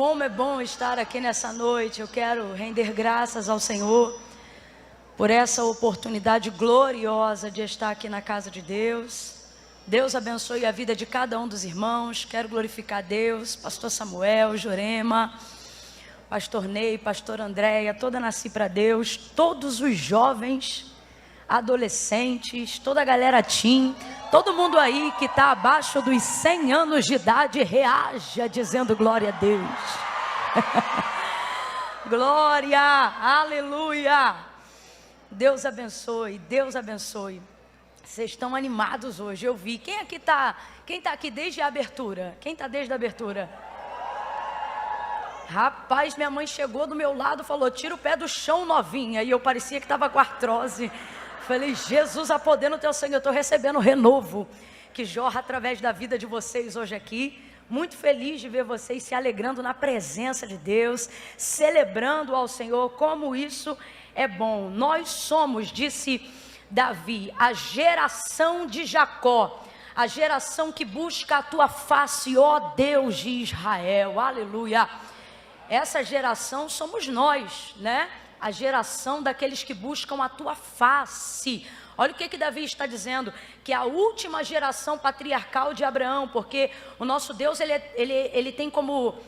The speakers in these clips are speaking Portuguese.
Como é bom estar aqui nessa noite. Eu quero render graças ao Senhor por essa oportunidade gloriosa de estar aqui na casa de Deus. Deus abençoe a vida de cada um dos irmãos. Quero glorificar Deus, pastor Samuel, Jurema, pastor Ney, pastor Andréia, toda Nasci para Deus, todos os jovens, adolescentes, toda a galera teen, todo mundo aí que está abaixo dos 100 anos de idade, reaja dizendo glória a Deus. Glória, aleluia. Deus abençoe, Deus abençoe. Vocês estão animados hoje, eu vi. Quem está aqui desde a abertura? Quem está desde a abertura? Rapaz, minha mãe chegou do meu lado e falou, tira o pé do chão, novinha. E eu parecia que estava com artrose. Falei, Jesus, a poder no teu sangue, eu estou recebendo renovo que jorra através da vida de vocês hoje aqui. Muito feliz de ver vocês se alegrando na presença de Deus, celebrando ao Senhor, como isso é bom. Nós somos, disse Davi, a geração de Jacó, a geração que busca a tua face, ó Deus de Israel, aleluia. Essa geração somos nós, né? A geração daqueles que buscam a tua face. Olha o que Davi está dizendo, que é a última geração patriarcal de Abraão, porque o nosso Deus, ele tem como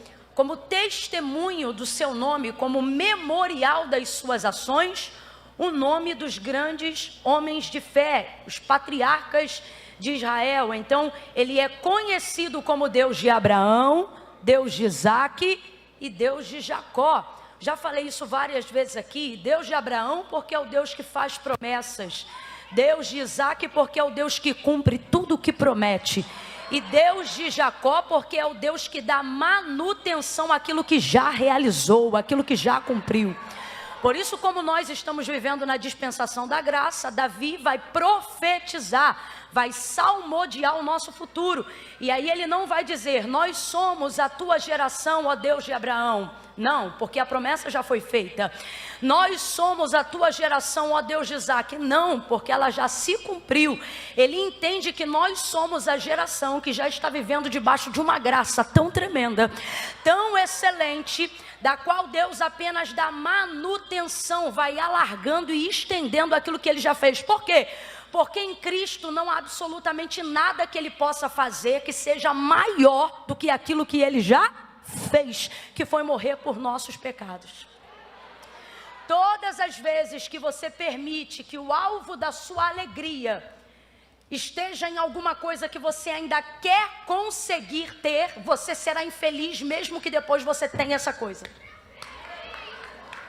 testemunho do seu nome, como memorial das suas ações, o nome dos grandes homens de fé, os patriarcas de Israel. Então, ele é conhecido como Deus de Abraão, Deus de Isaque e Deus de Jacó. Já falei isso várias vezes aqui. Deus de Abraão porque é o Deus que faz promessas, Deus de Isaque porque é o Deus que cumpre tudo o que promete, e Deus de Jacó porque é o Deus que dá manutenção àquilo que já realizou, àquilo que já cumpriu. Por isso, como nós estamos vivendo na dispensação da graça, Davi vai profetizar, vai salmodiar o nosso futuro. E aí ele não vai dizer, nós somos a tua geração, ó Deus de Abraão. Não, porque a promessa já foi feita. Nós somos a tua geração, ó Deus de Isaque. Não, porque ela já se cumpriu. Ele entende que nós somos a geração que já está vivendo debaixo de uma graça tão tremenda, tão excelente, da qual Deus apenas dá manutenção, vai alargando e estendendo aquilo que ele já fez. Por quê? Porque em Cristo não há absolutamente nada que ele possa fazer que seja maior do que aquilo que ele já fez, que foi morrer por nossos pecados. Todas as vezes que você permite que o alvo da sua alegria esteja em alguma coisa que você ainda quer conseguir ter, você será infeliz mesmo que depois você tenha essa coisa.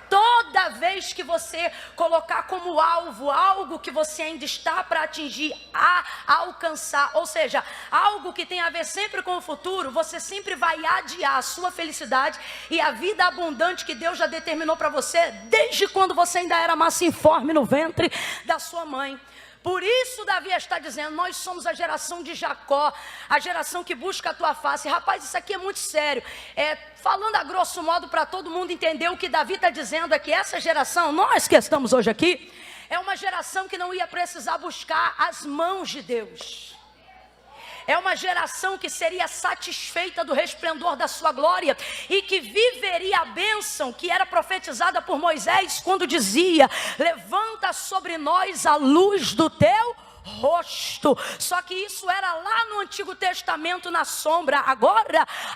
Toda vez que você colocar como alvo algo que você ainda está para atingir, alcançar, ou seja, algo que tem a ver sempre com o futuro, você sempre vai adiar a sua felicidade e a vida abundante que Deus já determinou para você, desde quando você ainda era massa informe no ventre da sua mãe. Por isso Davi está dizendo, nós somos a geração de Jacó, a geração que busca a tua face. Rapaz, isso aqui é muito sério. Falando a grosso modo para todo mundo entender, o que Davi está dizendo é que essa geração, nós que estamos hoje aqui, é uma geração que não ia precisar buscar as mãos de Deus. É uma geração que seria satisfeita do resplendor da sua glória e que viveria a bênção que era profetizada por Moisés quando dizia, levanta sobre nós a luz do teu rosto. Só que isso era lá no Antigo Testamento na sombra.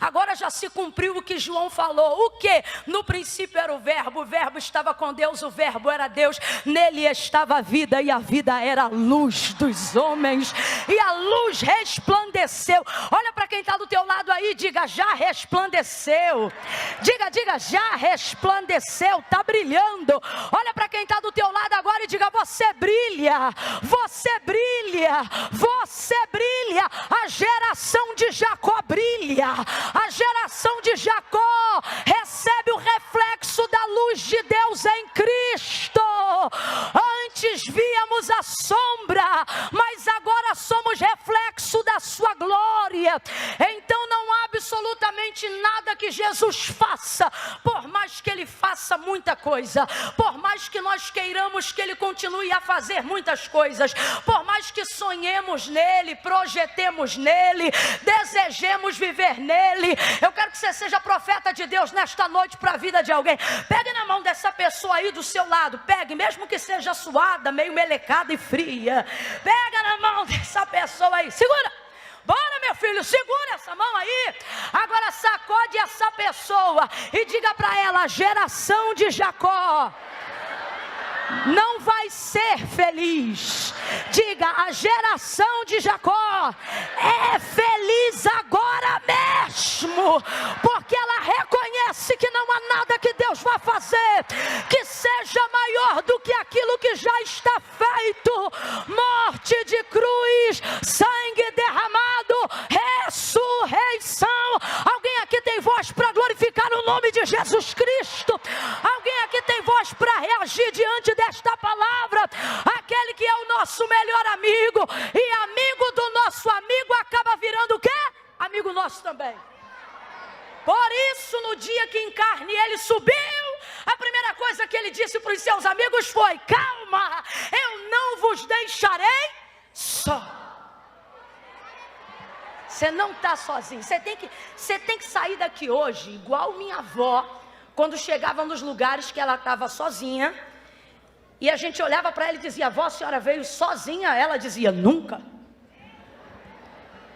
Agora já se cumpriu o que João falou. O que? No princípio era o verbo estava com Deus, o verbo era Deus, nele estava a vida e a vida era a luz dos homens, e a luz resplandeceu. Olha para quem está do teu lado aí, diga, já resplandeceu. Diga, já resplandeceu, está brilhando. Olha para quem está do teu lado agora e diga, você brilha, você brilha, você brilha. A geração de Jacó brilha, a geração de Jacó recebe o reflexo da luz de Deus em Cristo. Antes víamos a sombra, mas agora somos reflexo da sua glória. Então não há absolutamente Gente, nada que Jesus faça, por mais que Ele faça muita coisa, por mais que nós queiramos que Ele continue a fazer muitas coisas, por mais que sonhemos nele, projetemos nele, desejemos viver nele, eu quero que você seja profeta de Deus nesta noite para a vida de alguém. Pegue na mão dessa pessoa aí do seu lado, pegue, mesmo que seja suada, meio melecada e fria, pega na mão dessa pessoa aí, segura. Bora, meu filho, segura essa mão aí. Agora sacode essa pessoa e diga para ela: a geração de Jacó não vai ser feliz. Diga: a geração de Jacó é feliz agora mesmo, porque ela reconhece que não há nada que Deus vai fazer que seja maior do que aquilo que já está feito. Morte de cruz, sangue derramado, ressurreição. Alguém aqui tem voz para glorificar o nome de Jesus Cristo? Alguém aqui tem voz para reagir diante desta palavra? Aquele que é o nosso melhor amigo, e amigo do nosso amigo acaba virando o quê? Amigo nosso também. Por isso, no dia que em carne ele subiu, a primeira coisa que ele disse para os seus amigos foi: calma, eu não vos deixarei só. Você não está sozinho. Você tem que sair daqui hoje igual minha avó, quando chegava nos lugares que ela estava sozinha, e a gente olhava para ela e dizia: vó, a senhora veio sozinha? Ela dizia: nunca.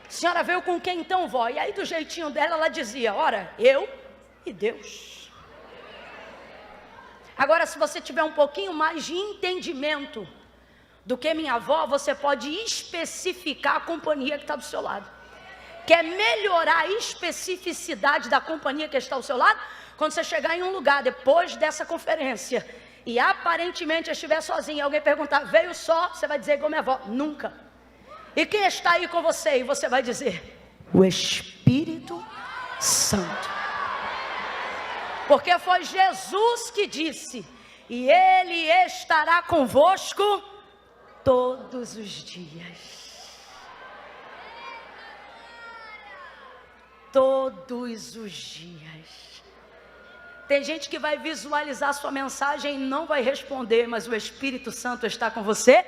A senhora veio com quem então, vó? E aí do jeitinho dela, ela dizia: ora, eu e Deus. Agora, se você tiver um pouquinho mais de entendimento do que minha avó, você pode especificar a companhia que está do seu lado. Quer melhorar a especificidade da companhia que está ao seu lado? Quando você chegar em um lugar depois dessa conferência e aparentemente estiver sozinho, e alguém perguntar: veio só? Você vai dizer igual minha avó: nunca. E quem está aí com você? E você vai dizer: o Espírito Santo. Porque foi Jesus que disse: e Ele estará convosco todos os dias. Todos os dias. Tem gente que vai visualizar sua mensagem e não vai responder, mas o Espírito Santo está com você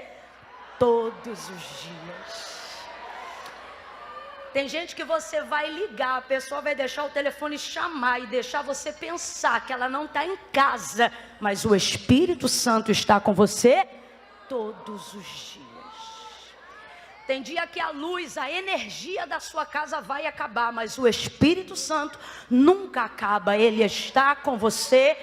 todos os dias. Tem gente que você vai ligar, a pessoa vai deixar o telefone chamar e deixar você pensar que ela não está em casa, mas o Espírito Santo está com você todos os dias. Tem dia que a luz, a energia da sua casa vai acabar, mas o Espírito Santo nunca acaba. Ele está com você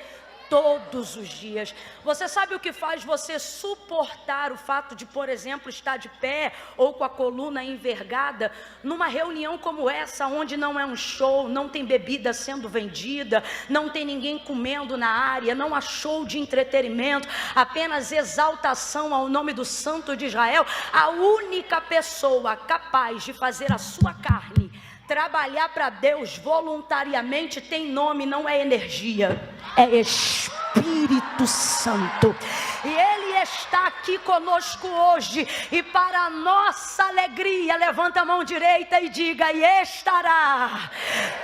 todos os dias. Você sabe o que faz você suportar o fato de, por exemplo, estar de pé ou com a coluna envergada numa reunião como essa, onde não é um show, não tem bebida sendo vendida, não tem ninguém comendo na área, não há show de entretenimento, apenas exaltação ao nome do Santo de Israel? A única pessoa capaz de fazer a sua carne trabalhar para Deus voluntariamente tem nome, não é energia, é Espírito Santo. E Ele está aqui conosco hoje, e para a nossa alegria, levanta a mão direita e diga: e estará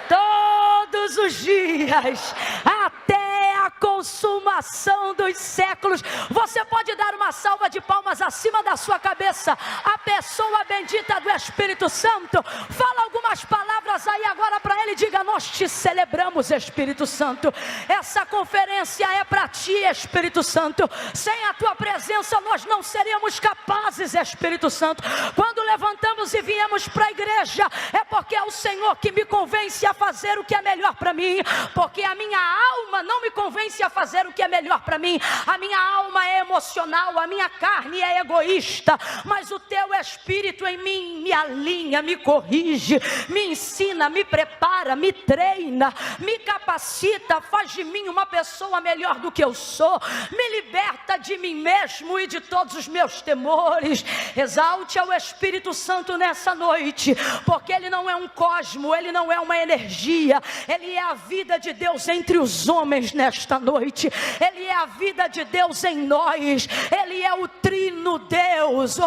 todos os dias, até a consumação dos séculos. Você pode dar uma salva de palmas acima da sua cabeça a pessoa bendita do Espírito Santo? Fala algumas palavras aí agora para ele, diga: nós te celebramos, Espírito Santo. Essa conferência é para ti, Espírito Santo. Sem a tua presença nós não seríamos capazes, Espírito Santo. Quando levantamos e viemos para a igreja, é porque é o Senhor que me convence a fazer o que é melhor para mim, porque a minha alma não me convence a fazer o que é melhor para mim. A minha alma é emocional, a minha carne é egoísta, mas o teu Espírito em mim me alinha, me corrige, me ensina, me prepara, me treina, me capacita, faz de mim uma pessoa melhor do que eu sou, me liberta de mim mesmo e de todos os meus temores. Exalte ao Espírito Santo nessa noite, porque Ele não é um cosmo, Ele não é uma energia, Ele é a vida de Deus entre os homens nesta noite. Ele é a vida de Deus em nós, Ele é o trino Deus,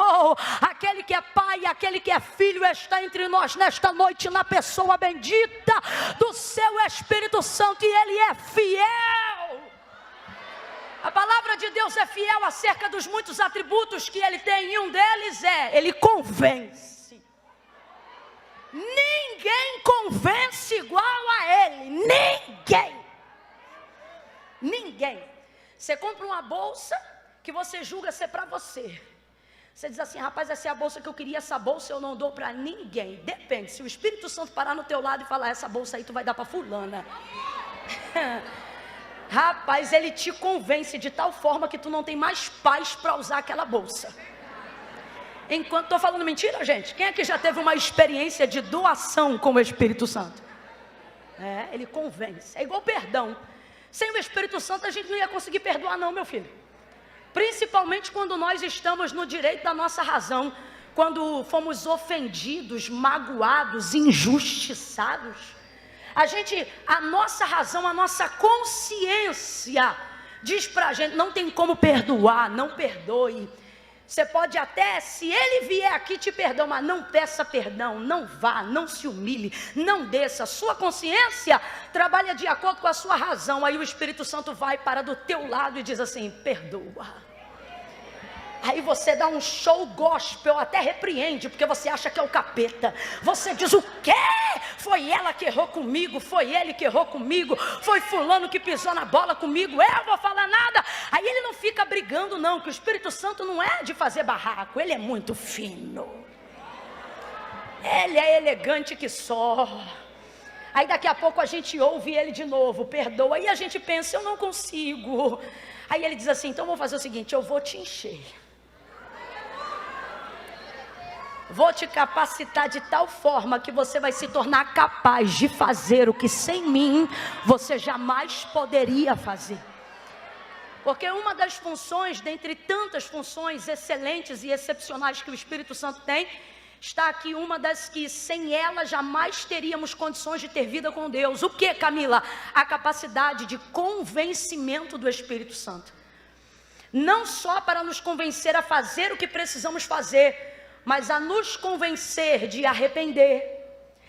aquele que é Pai, aquele que é Filho está entre nós nesta noite na pessoa bendita do seu Espírito Santo, e Ele é fiel. A palavra de Deus é fiel acerca dos muitos atributos que Ele tem, e um deles é: Ele convence. Ninguém convence igual a Ele, ninguém. Você compra uma bolsa que você julga ser para você. Você diz assim: rapaz, essa é a bolsa que eu queria, essa bolsa eu não dou para ninguém. Depende, se o Espírito Santo parar no teu lado e falar: essa bolsa aí tu vai dar para fulana. Rapaz, ele te convence de tal forma que tu não tem mais paz para usar aquela bolsa. Enquanto, estou falando mentira, gente? Quem aqui já teve uma experiência de doação com o Espírito Santo? Ele convence. É igual perdão. Sem o Espírito Santo a gente não ia conseguir perdoar não, meu filho. Principalmente quando nós estamos no direito da nossa razão. Quando fomos ofendidos, magoados, injustiçados. A nossa razão, a nossa consciência diz pra gente: não tem como perdoar, não perdoe. Você pode até, se ele vier aqui te perdoar, mas não peça perdão, não vá, não se humilhe, não desça. Sua consciência trabalha de acordo com a sua razão. Aí o Espírito Santo vai para do teu lado e diz assim: perdoa. Aí você dá um show gospel, até repreende, porque você acha que é o capeta. Você diz: o quê? Foi ela que errou comigo, foi ele que errou comigo, foi fulano que pisou na bola comigo, eu vou falar nada. Aí ele não fica brigando não, que o Espírito Santo não é de fazer barraco, ele é muito fino. Ele é elegante que só. Aí daqui a pouco a gente ouve ele de novo: perdoa. Aí a gente pensa: eu não consigo. Aí ele diz assim: então vou fazer o seguinte, eu vou te encher. Vou te capacitar de tal forma que você vai se tornar capaz de fazer o que sem mim você jamais poderia fazer. Porque uma das funções, dentre tantas funções excelentes e excepcionais que o Espírito Santo tem, está aqui uma das que sem ela jamais teríamos condições de ter vida com Deus. O que, Camila? A capacidade de convencimento do Espírito Santo. Não só para nos convencer a fazer o que precisamos fazer, mas a nos convencer de arrepender.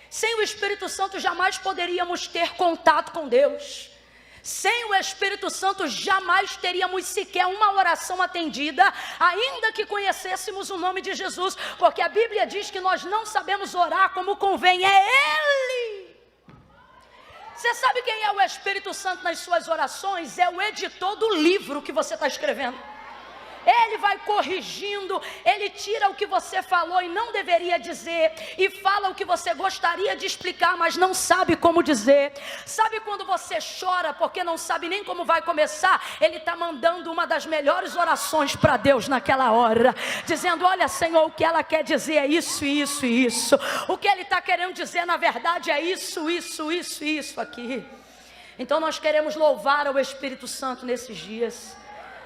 Sem o Espírito Santo jamais poderíamos ter contato com Deus. Sem o Espírito Santo jamais teríamos sequer uma oração atendida, ainda que conhecêssemos o nome de Jesus, porque a Bíblia diz que nós não sabemos orar como convém, é Ele. Você sabe quem é o Espírito Santo nas suas orações? É o editor do livro que você está escrevendo. Ele vai corrigindo, ele tira o que você falou e não deveria dizer, e fala o que você gostaria de explicar, mas não sabe como dizer. Sabe quando você chora porque não sabe nem como vai começar? Ele está mandando uma das melhores orações para Deus naquela hora, dizendo: olha, Senhor, o que ela quer dizer é isso, isso e isso. O que ele está querendo dizer na verdade é isso, isso, isso e isso aqui. Então nós queremos louvar ao Espírito Santo nesses dias.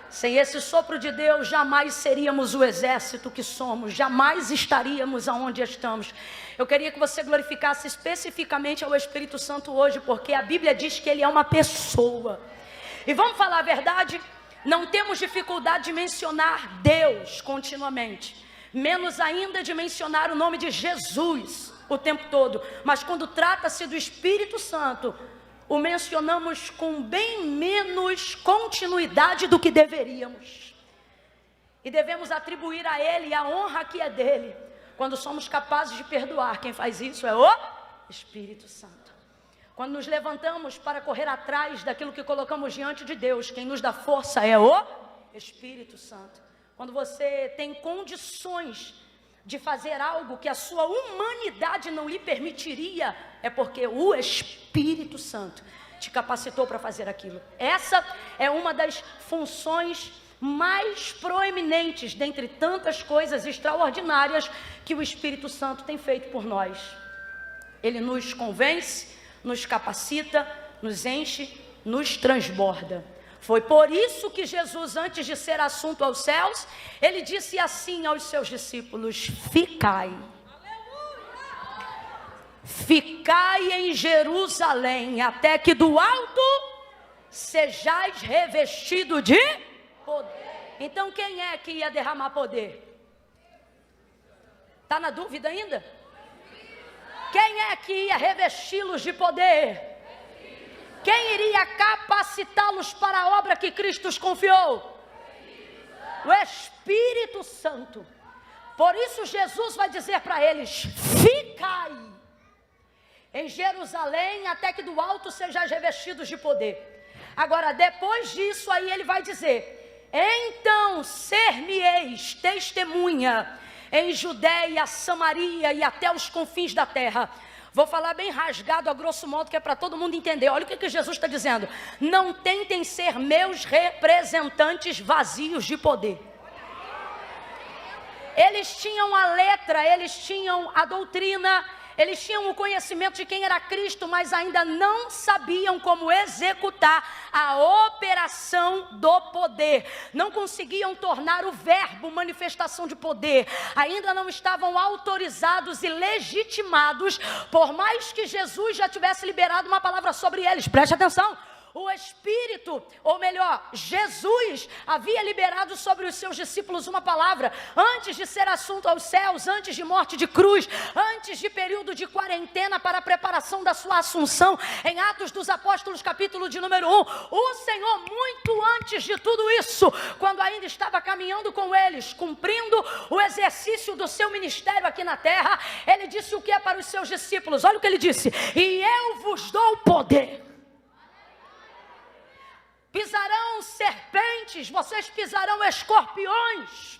Sem esse sopro de Deus, jamais seríamos o exército que somos, jamais estaríamos aonde estamos. Eu queria que você glorificasse especificamente ao Espírito Santo hoje, porque a Bíblia diz que ele é uma pessoa. E vamos falar a verdade, não temos dificuldade de mencionar Deus continuamente, menos ainda de mencionar o nome de Jesus o tempo todo. Mas quando trata-se do Espírito Santo, o mencionamos com bem menos continuidade do que deveríamos. E devemos atribuir a Ele a honra que é dele, quando somos capazes de perdoar. Quem faz isso é o Espírito Santo. Quando nos levantamos para correr atrás daquilo que colocamos diante de Deus, quem nos dá força é o Espírito Santo. Quando você tem condições de fazer algo que a sua humanidade não lhe permitiria, é porque o Espírito Santo te capacitou para fazer aquilo. Essa é uma das funções mais proeminentes dentre tantas coisas extraordinárias que o Espírito Santo tem feito por nós. Ele nos convence, nos capacita, nos enche, nos transborda. Foi por isso que Jesus, antes de ser assunto aos céus, ele disse assim aos seus discípulos: ficai. Ficai em Jerusalém, até que do alto sejais revestido de poder. Então quem é que ia derramar poder? Está na dúvida ainda? Quem é que ia revesti-los de poder? Quem iria capacitá-los para a obra que Cristo os confiou? O Espírito Santo. Por isso Jesus vai dizer para eles: ficai em Jerusalém até que do alto sejais revestidos de poder. Agora, depois disso aí ele vai dizer: então ser-me-eis testemunha em Judeia, Samaria e até os confins da terra. Vou falar bem rasgado, a grosso modo, que é para todo mundo entender. Olha o que Jesus está dizendo: não tentem ser meus representantes vazios de poder. Eles tinham a letra, eles tinham a doutrina, eles tinham o conhecimento de quem era Cristo, mas ainda não sabiam como executar a operação do poder. Não conseguiam tornar o verbo manifestação de poder. Ainda não estavam autorizados e legitimados, por mais que Jesus já tivesse liberado uma palavra sobre eles. Preste atenção. O Espírito, ou melhor, Jesus havia liberado sobre os seus discípulos uma palavra antes de ser assunto aos céus, antes de morte de cruz, antes de período de quarentena para a preparação da sua assunção. Em Atos dos Apóstolos, capítulo de número 1, o Senhor, muito antes de tudo isso, quando ainda estava caminhando com eles, cumprindo o exercício do seu ministério aqui na terra, ele disse o que é para os seus discípulos? Olha o que ele disse: e eu vos dou poder. Pisarão serpentes, vocês pisarão escorpiões,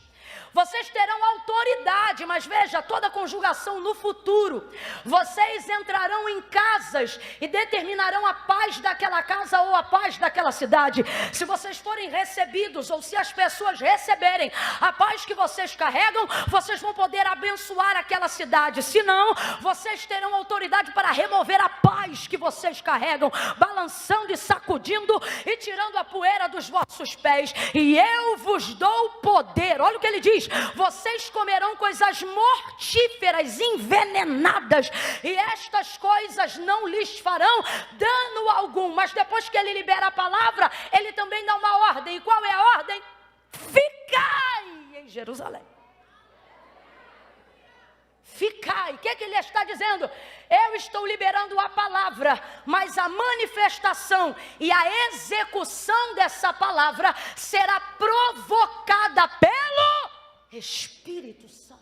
vocês terão autoridade, mas veja, toda conjugação no futuro. Vocês entrarão em casas e determinarão a paz daquela casa ou a paz daquela cidade. Se vocês forem recebidos, ou se as pessoas receberem a paz que vocês carregam, vocês vão poder abençoar aquela cidade. Se não, vocês terão autoridade para remover a paz que vocês carregam, balançando e sacudindo e tirando a poeira dos vossos pés. E eu vos dou poder. Olha o que ele diz: vocês comerão coisas mortíferas, envenenadas, e estas coisas não lhes farão dano algum. Mas depois que ele libera a palavra, ele também dá uma ordem. E qual é a ordem? Ficai em Jerusalém. Ficai. O que é que ele está dizendo? Eu estou liberando a palavra, mas a manifestação e a execução dessa palavra será provocada pelo Espírito Santo.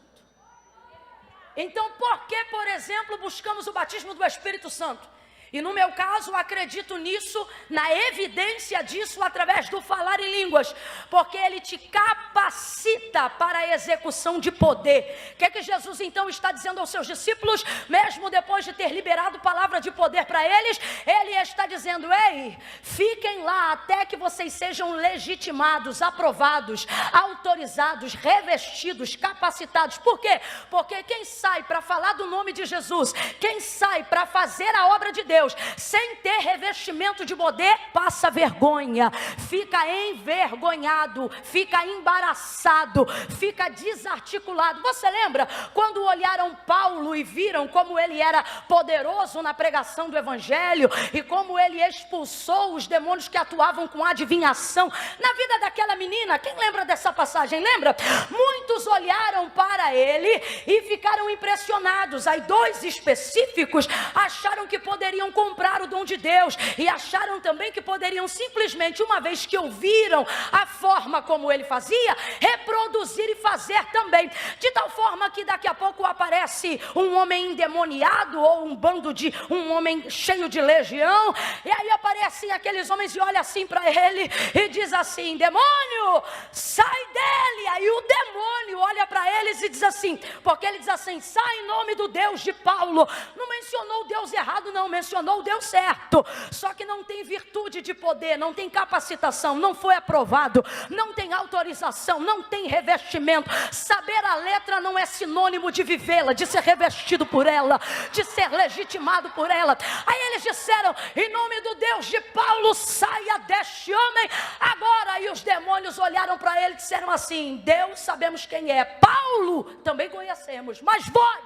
Então, por que, por exemplo, buscamos o batismo do Espírito Santo? E no meu caso, acredito nisso, na evidência disso, através do falar em línguas, porque ele te capacita para a execução de poder. O que é que Jesus então está dizendo aos seus discípulos, mesmo depois de ter liberado palavra de poder para eles? Ele está dizendo: ei, fiquem lá até que vocês sejam legitimados, aprovados, autorizados, revestidos, capacitados. Por quê? Porque quem sai para falar do nome de Jesus, quem sai para fazer a obra de Deus, sem ter revestimento de poder, passa vergonha, fica envergonhado, fica embaraçado, fica desarticulado. Você lembra quando olharam Paulo e viram como ele era poderoso na pregação do evangelho e como ele expulsou os demônios que atuavam com adivinhação na vida daquela menina? Quem lembra dessa passagem? Lembra? Muitos olharam para ele e ficaram impressionados. Aí dois específicos acharam que poderiam comprar o dom de Deus e acharam também que poderiam simplesmente, uma vez que ouviram a forma como ele fazia, reproduzir e fazer também, de tal forma que daqui a pouco aparece um homem endemoniado ou um homem cheio de legião, e aí aparecem aqueles homens e olham assim para ele e diz assim: demônio, sai dele. Aí o demônio olha para eles e diz assim, porque ele diz assim: sai em nome do Deus de Paulo. Não mencionou o Deus errado, não, mencionou o Deus certo, só que não tem virtude de poder, não tem capacitação, não foi aprovado, não tem autorização, não tem revestimento. Saber a letra não é sinônimo de vivê-la, de ser revestido por ela, de ser legitimado por ela. Aí eles disseram: em nome do Deus de Paulo, saia deste homem agora. E os demônios olharam para ele e disseram assim: Deus sabemos quem é, Paulo também conhecemos, mas vós,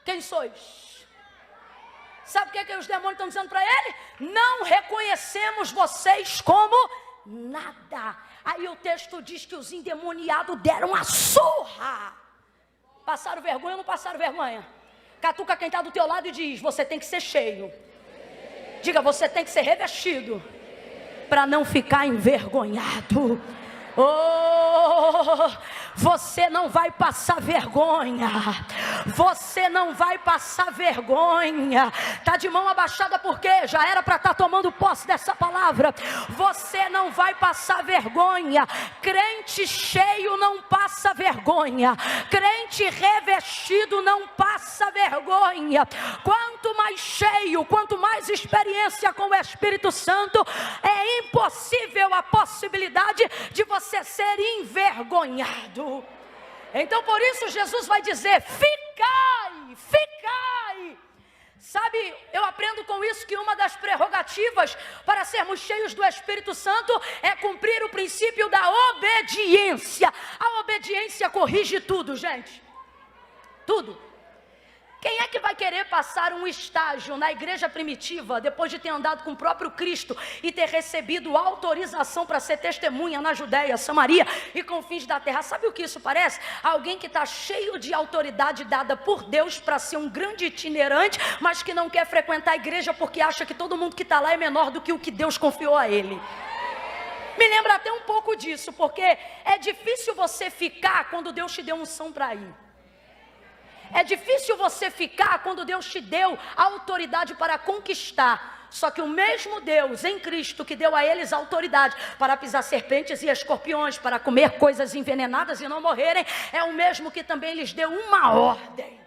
quem sois? Sabe o que os demônios estão dizendo para ele? Não reconhecemos vocês como nada. Aí o texto diz que os endemoniados deram a surra. Passaram vergonha ou não passaram vergonha? Catuca quem está do teu lado e diz: você tem que ser cheio. Diga: você tem que ser revestido para não ficar envergonhado. Oh, você não vai passar vergonha. Você não vai passar vergonha. Tá de mão abaixada porque já era para estar tomando posse dessa palavra. Você não vai passar vergonha. Crente cheio não passa vergonha. Crente revestido não passa vergonha. Quanto mais cheio, quanto mais experiência com o Espírito Santo, é impossível a possibilidade de você ser envergonhado. Então por isso Jesus vai dizer: ficai, ficai. Sabe, eu aprendo com isso que uma das prerrogativas para sermos cheios do Espírito Santo é cumprir o princípio da obediência. A obediência corrige tudo, gente. Tudo. Quem é que vai querer passar um estágio na igreja primitiva, depois de ter andado com o próprio Cristo e ter recebido autorização para ser testemunha na Judéia, Samaria e confins da terra? Sabe o que isso parece? Alguém que está cheio de autoridade dada por Deus para ser um grande itinerante, mas que não quer frequentar a igreja porque acha que todo mundo que está lá é menor do que o que Deus confiou a ele. Me lembra até um pouco disso, porque é difícil você ficar quando Deus te deu unção para ir. É difícil você ficar quando Deus te deu a autoridade para conquistar. Só que o mesmo Deus em Cristo que deu a eles a autoridade para pisar serpentes e escorpiões, para comer coisas envenenadas e não morrerem, é o mesmo que também lhes deu uma ordem.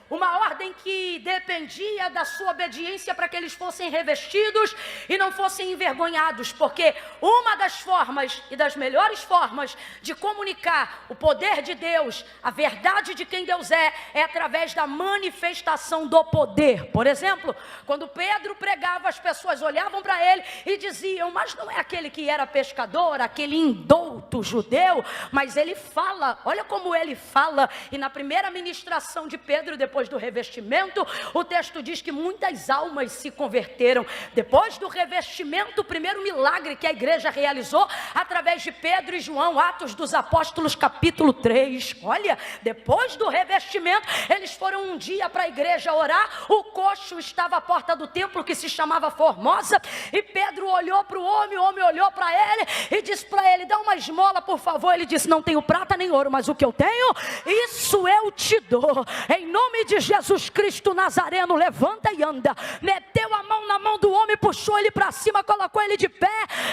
Uma ordem que dependia da sua obediência para que eles fossem revestidos e não fossem envergonhados. Porque uma das formas e das melhores formas de comunicar o poder de Deus, a verdade de quem Deus é através da manifestação do poder. Por exemplo, quando Pedro pregava, as pessoas olhavam para ele e diziam: mas não é aquele que era pescador, aquele indouto judeu? Mas ele fala, olha como ele fala. E na primeira ministração de Pedro, depois do revestimento, o texto diz que muitas almas se converteram. Depois do revestimento, o primeiro milagre que a igreja realizou através de Pedro e João, Atos dos Apóstolos, capítulo 3. Olha, depois do revestimento, eles foram um dia para a igreja orar. O coxo estava à porta do templo, que se chamava Formosa, e Pedro olhou para o homem olhou para ele e disse para ele: dá uma esmola, por favor. Ele disse: não tenho prata nem ouro, mas o que eu tenho, isso eu te dou. Em nome de Jesus Cristo Nazareno, levanta e anda. Meteu a mão na mão do homem, puxou ele para cima, colocou ele de pé,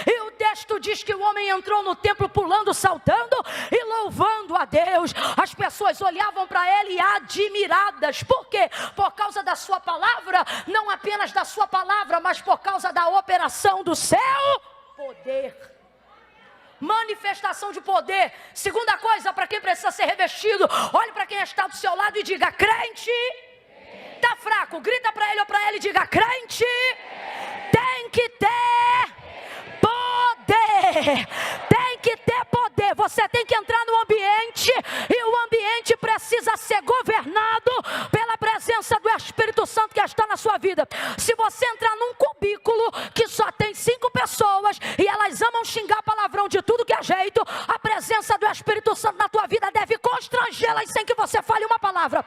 e o texto diz que o homem entrou no templo pulando, saltando e louvando a Deus. As pessoas olhavam para ele admiradas. Por quê? Por causa da sua palavra, não apenas da sua palavra, mas por causa da operação do seu poder. Manifestação de poder. Segunda coisa, para quem precisa ser revestido, olhe para quem está do seu lado e diga: crente, está fraco. Grita para ele ou para ela e diga: crente, tem que ter poder. Tem que ter poder. Você tem que entrar no ambiente, e o ambiente precisa ser governado pela presença do Espírito Santo que está na sua vida. Se você entrar num cubículo que só tem 5 pessoas e elas amam xingar palavrão de tudo que é jeito, a presença do Espírito Santo na tua vida deve constrangê-las sem que você fale uma palavra.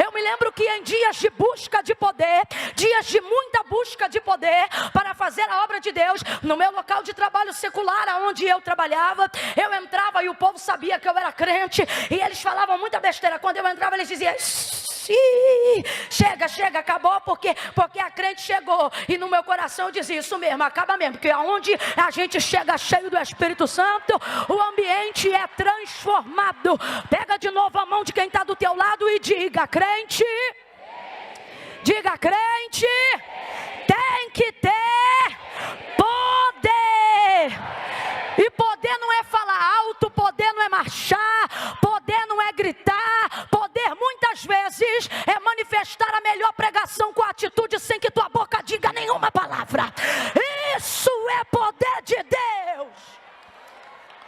Eu me lembro que em dias de busca de poder, dias de muita busca de poder para fazer a obra de Deus, no meu local de trabalho secular, onde eu trabalhava, eu entrava e o povo sabia que eu era crente, e eles falavam muita besteira. Quando eu entrava, eles diziam: chega, acabou, porque a crente chegou. E no meu coração eu dizia: isso mesmo, acaba mesmo, porque aonde a gente chega cheio do Espírito Santo, o ambiente é transformado. Pega de novo a mão de quem está do teu lado e diga: crente, diga: crente, tem que ter poder. E poder não é falar alto, poder não é marchar, poder não é gritar. Poder muitas vezes é manifestar a melhor pregação com a atitude, sem que tua boca diga nenhuma palavra. Isso é poder de Deus.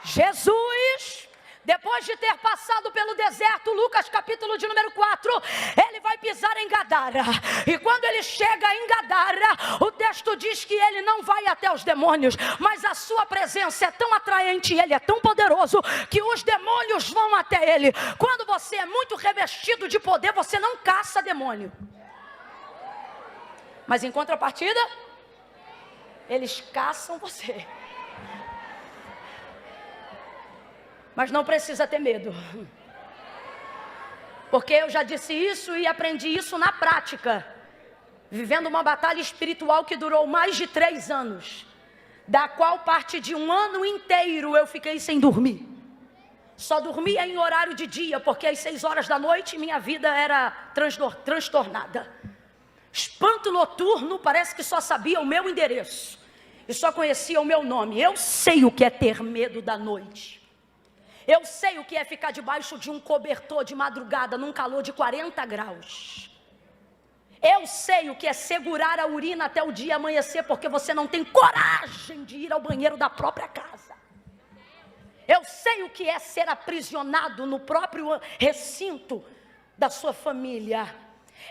Jesus Depois de ter passado pelo deserto, Lucas capítulo de número 4, ele vai pisar em Gadara. E quando ele chega em Gadara, o texto diz que ele não vai até os demônios, mas a sua presença é tão atraente, ele é tão poderoso, que os demônios vão até ele. Quando você é muito revestido de poder, você não caça demônio. Mas em contrapartida, eles caçam você. Mas não precisa ter medo, porque eu já disse isso e aprendi isso na prática, vivendo uma batalha espiritual que durou mais de 3 anos, da qual parte de 1 ano inteiro eu fiquei sem dormir. Só dormia em horário de dia, porque às 6 horas da noite minha vida era transtornada. Espanto noturno, parece que só sabia o meu endereço e só conhecia o meu nome. Eu sei o que é ter medo da noite. Eu sei o que é ficar debaixo de um cobertor de madrugada num calor de 40 graus. Eu sei o que é segurar a urina até o dia amanhecer, porque você não tem coragem de ir ao banheiro da própria casa. Eu sei o que é ser aprisionado no próprio recinto da sua família.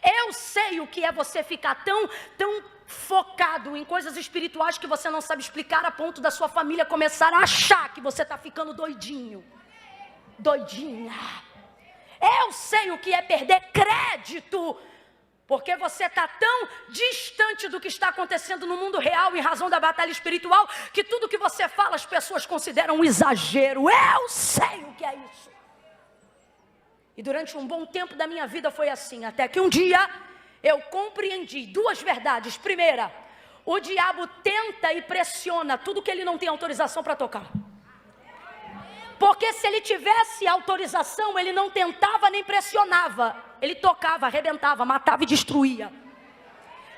Eu sei o que é você ficar tão focado em coisas espirituais que você não sabe explicar, a ponto da sua família começar a achar que você está ficando doidinho. Doidinha. Eu sei o que é perder crédito, porque você está tão distante do que está acontecendo no mundo real, em razão da batalha espiritual, que tudo que você fala as pessoas consideram um exagero. Eu sei o que é isso. E durante um bom tempo da minha vida foi assim, até que um dia eu compreendi 2 verdades. Primeira, o diabo tenta e pressiona tudo que ele não tem autorização para tocar. Porque se ele tivesse autorização, ele não tentava nem pressionava. Ele tocava, arrebentava, matava e destruía.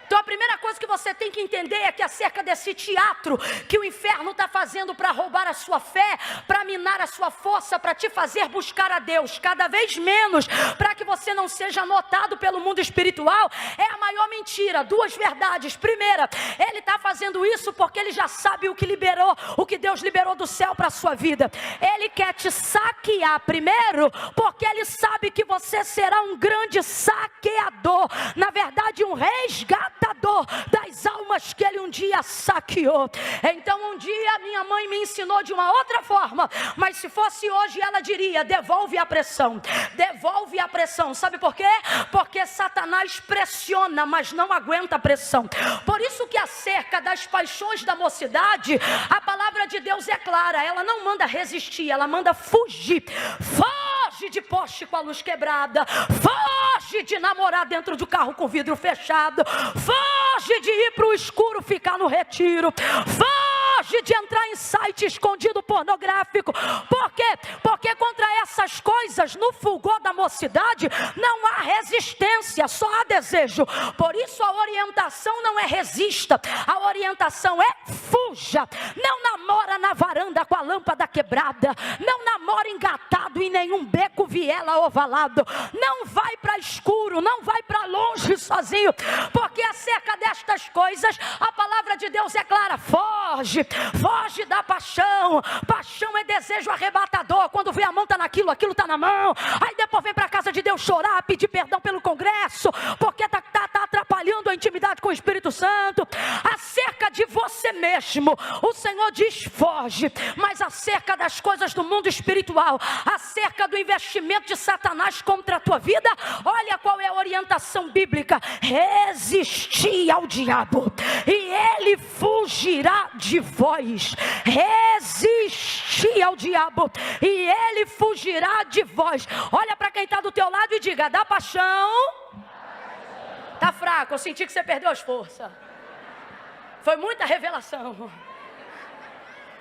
Então a primeira coisa que você tem que entender é que acerca desse teatro que o inferno está fazendo para roubar a sua fé, para minar a sua força, para te fazer buscar a Deus cada vez menos, para que você não seja notado pelo mundo espiritual, é a maior mentira. 2 verdades. Primeira, ele está fazendo isso porque ele já sabe o que liberou, o que Deus liberou do céu para a sua vida. Ele quer te saquear primeiro, porque ele sabe que você será um grande saqueador, na verdade um resgatador das almas que ele um dia saqueou. Então um dia minha mãe me ensinou de uma outra forma, mas se fosse hoje ela diria: devolve a pressão, devolve a pressão. Sabe por quê? Porque Satanás pressiona, mas não aguenta a pressão. Por isso que acerca das paixões da mocidade, a palavra de Deus é clara, ela não manda resistir, ela manda fugir. Foge de poste com a luz quebrada, foge de namorar dentro do carro com vidro fechado, foge de ir para o escuro, ficar no retiro, foge de entrar em site escondido pornográfico. Por quê? Porque contra essas coisas, no fulgor da mocidade, não há resistência, só há desejo. Por isso a orientação não é resista, a orientação é fuja. Não namora na varanda com a lâmpada quebrada, não namora engatado em nenhum beco viela ovalado, não vai para escuro, não vai para longe sozinho, porque acerca destas coisas a palavra de Deus é clara: foge, foge da paixão. Paixão é desejo arrebatador, quando vê a mão está naquilo, aquilo está na mão, aí depois vem para a casa de Deus chorar, pedir perdão pelo congresso, porque está atrapalhando a intimidade com o Espírito Santo. Acerca de você mesmo, o Senhor diz foge, mas acerca das coisas do mundo espiritual, acerca do investimento de Satanás contra a tua vida, olha qual é a orientação bíblica: resistir ao diabo e ele fugirá de vós. Resistir ao diabo e ele fugirá de vós. Olha para quem está do teu lado e diga: da paixão. Tá fraco, eu senti que você perdeu as forças. Foi muita revelação.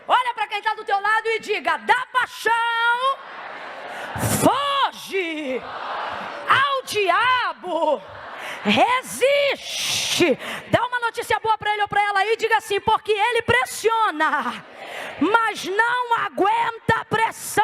Olha para quem está do teu lado e diga: da paixão foge ao diabo. Resiste. Dá uma notícia boa para ele ou para ela aí, diga assim: porque ele pressiona, mas não aguenta a pressão.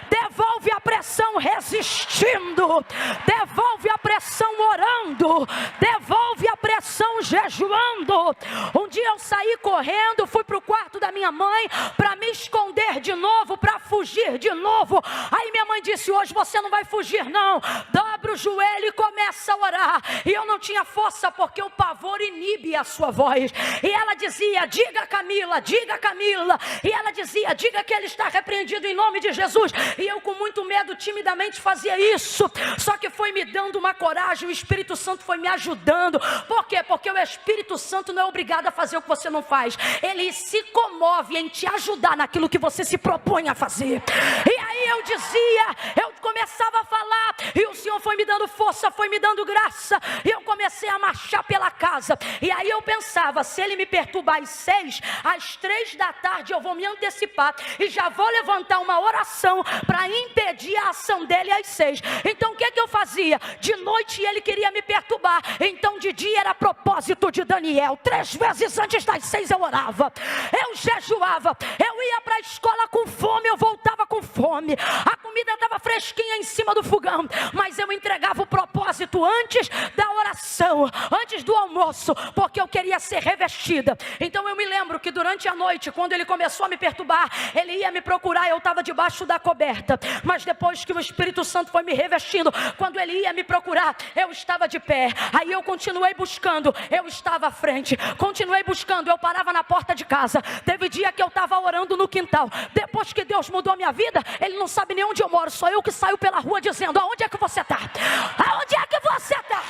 Devolve a pressão resistindo, devolve a pressão orando, devolve a pressão jejuando. Um dia eu saí correndo, fui para o quarto da minha mãe para me esconder de novo, para fugir de novo. Aí minha mãe disse: hoje você não vai fugir não, dobra o joelho e começa a orar. E eu não tinha força porque o pavor inibe a sua voz. E ela dizia: diga Camila, diga Camila. E ela dizia: diga que ele está repreendido em nome de Jesus. E eu com muito medo timidamente fazia isso, só que foi me dando uma coragem, o Espírito Santo foi me ajudando. Por quê? Porque o Espírito Santo não é obrigado a fazer o que você não faz, ele se comove em te ajudar naquilo que você se propõe a fazer. E aí eu dizia, eu começava a falar, e o Senhor foi me dando força, foi me dando graça, e eu comecei a marchar pela casa. E aí eu pensava: se ele me perturbar às 6, às 3 da tarde eu vou me antecipar e já vou levantar uma oração para impedir a ação dele às 6. Então o que eu fazia? De noite ele queria me perturbar, então de dia era propósito de Daniel. 3 vezes antes das 6 eu orava, eu jejuava, eu ia para a escola com fome, eu voltava com fome, a comida estava fresquinha em cima do fogão, mas eu entregava o propósito antes da oração, antes do almoço, porque eu queria ser revestida. Então eu me lembro que durante a noite, quando ele começou a me perturbar, ele ia me procurar, eu estava debaixo da coberta, mas depois que o Espírito Santo foi me revestindo, quando ele ia me procurar, eu estava de pé. Aí eu continuei buscando, eu estava à frente, continuei buscando, eu parava na porta de casa. Teve dia que eu estava orando no quintal. Depois que Deus mudou a minha vida, ele não sabe nem onde eu moro, sou eu que saio pela rua dizendo: aonde é que você está? Aonde é que você está?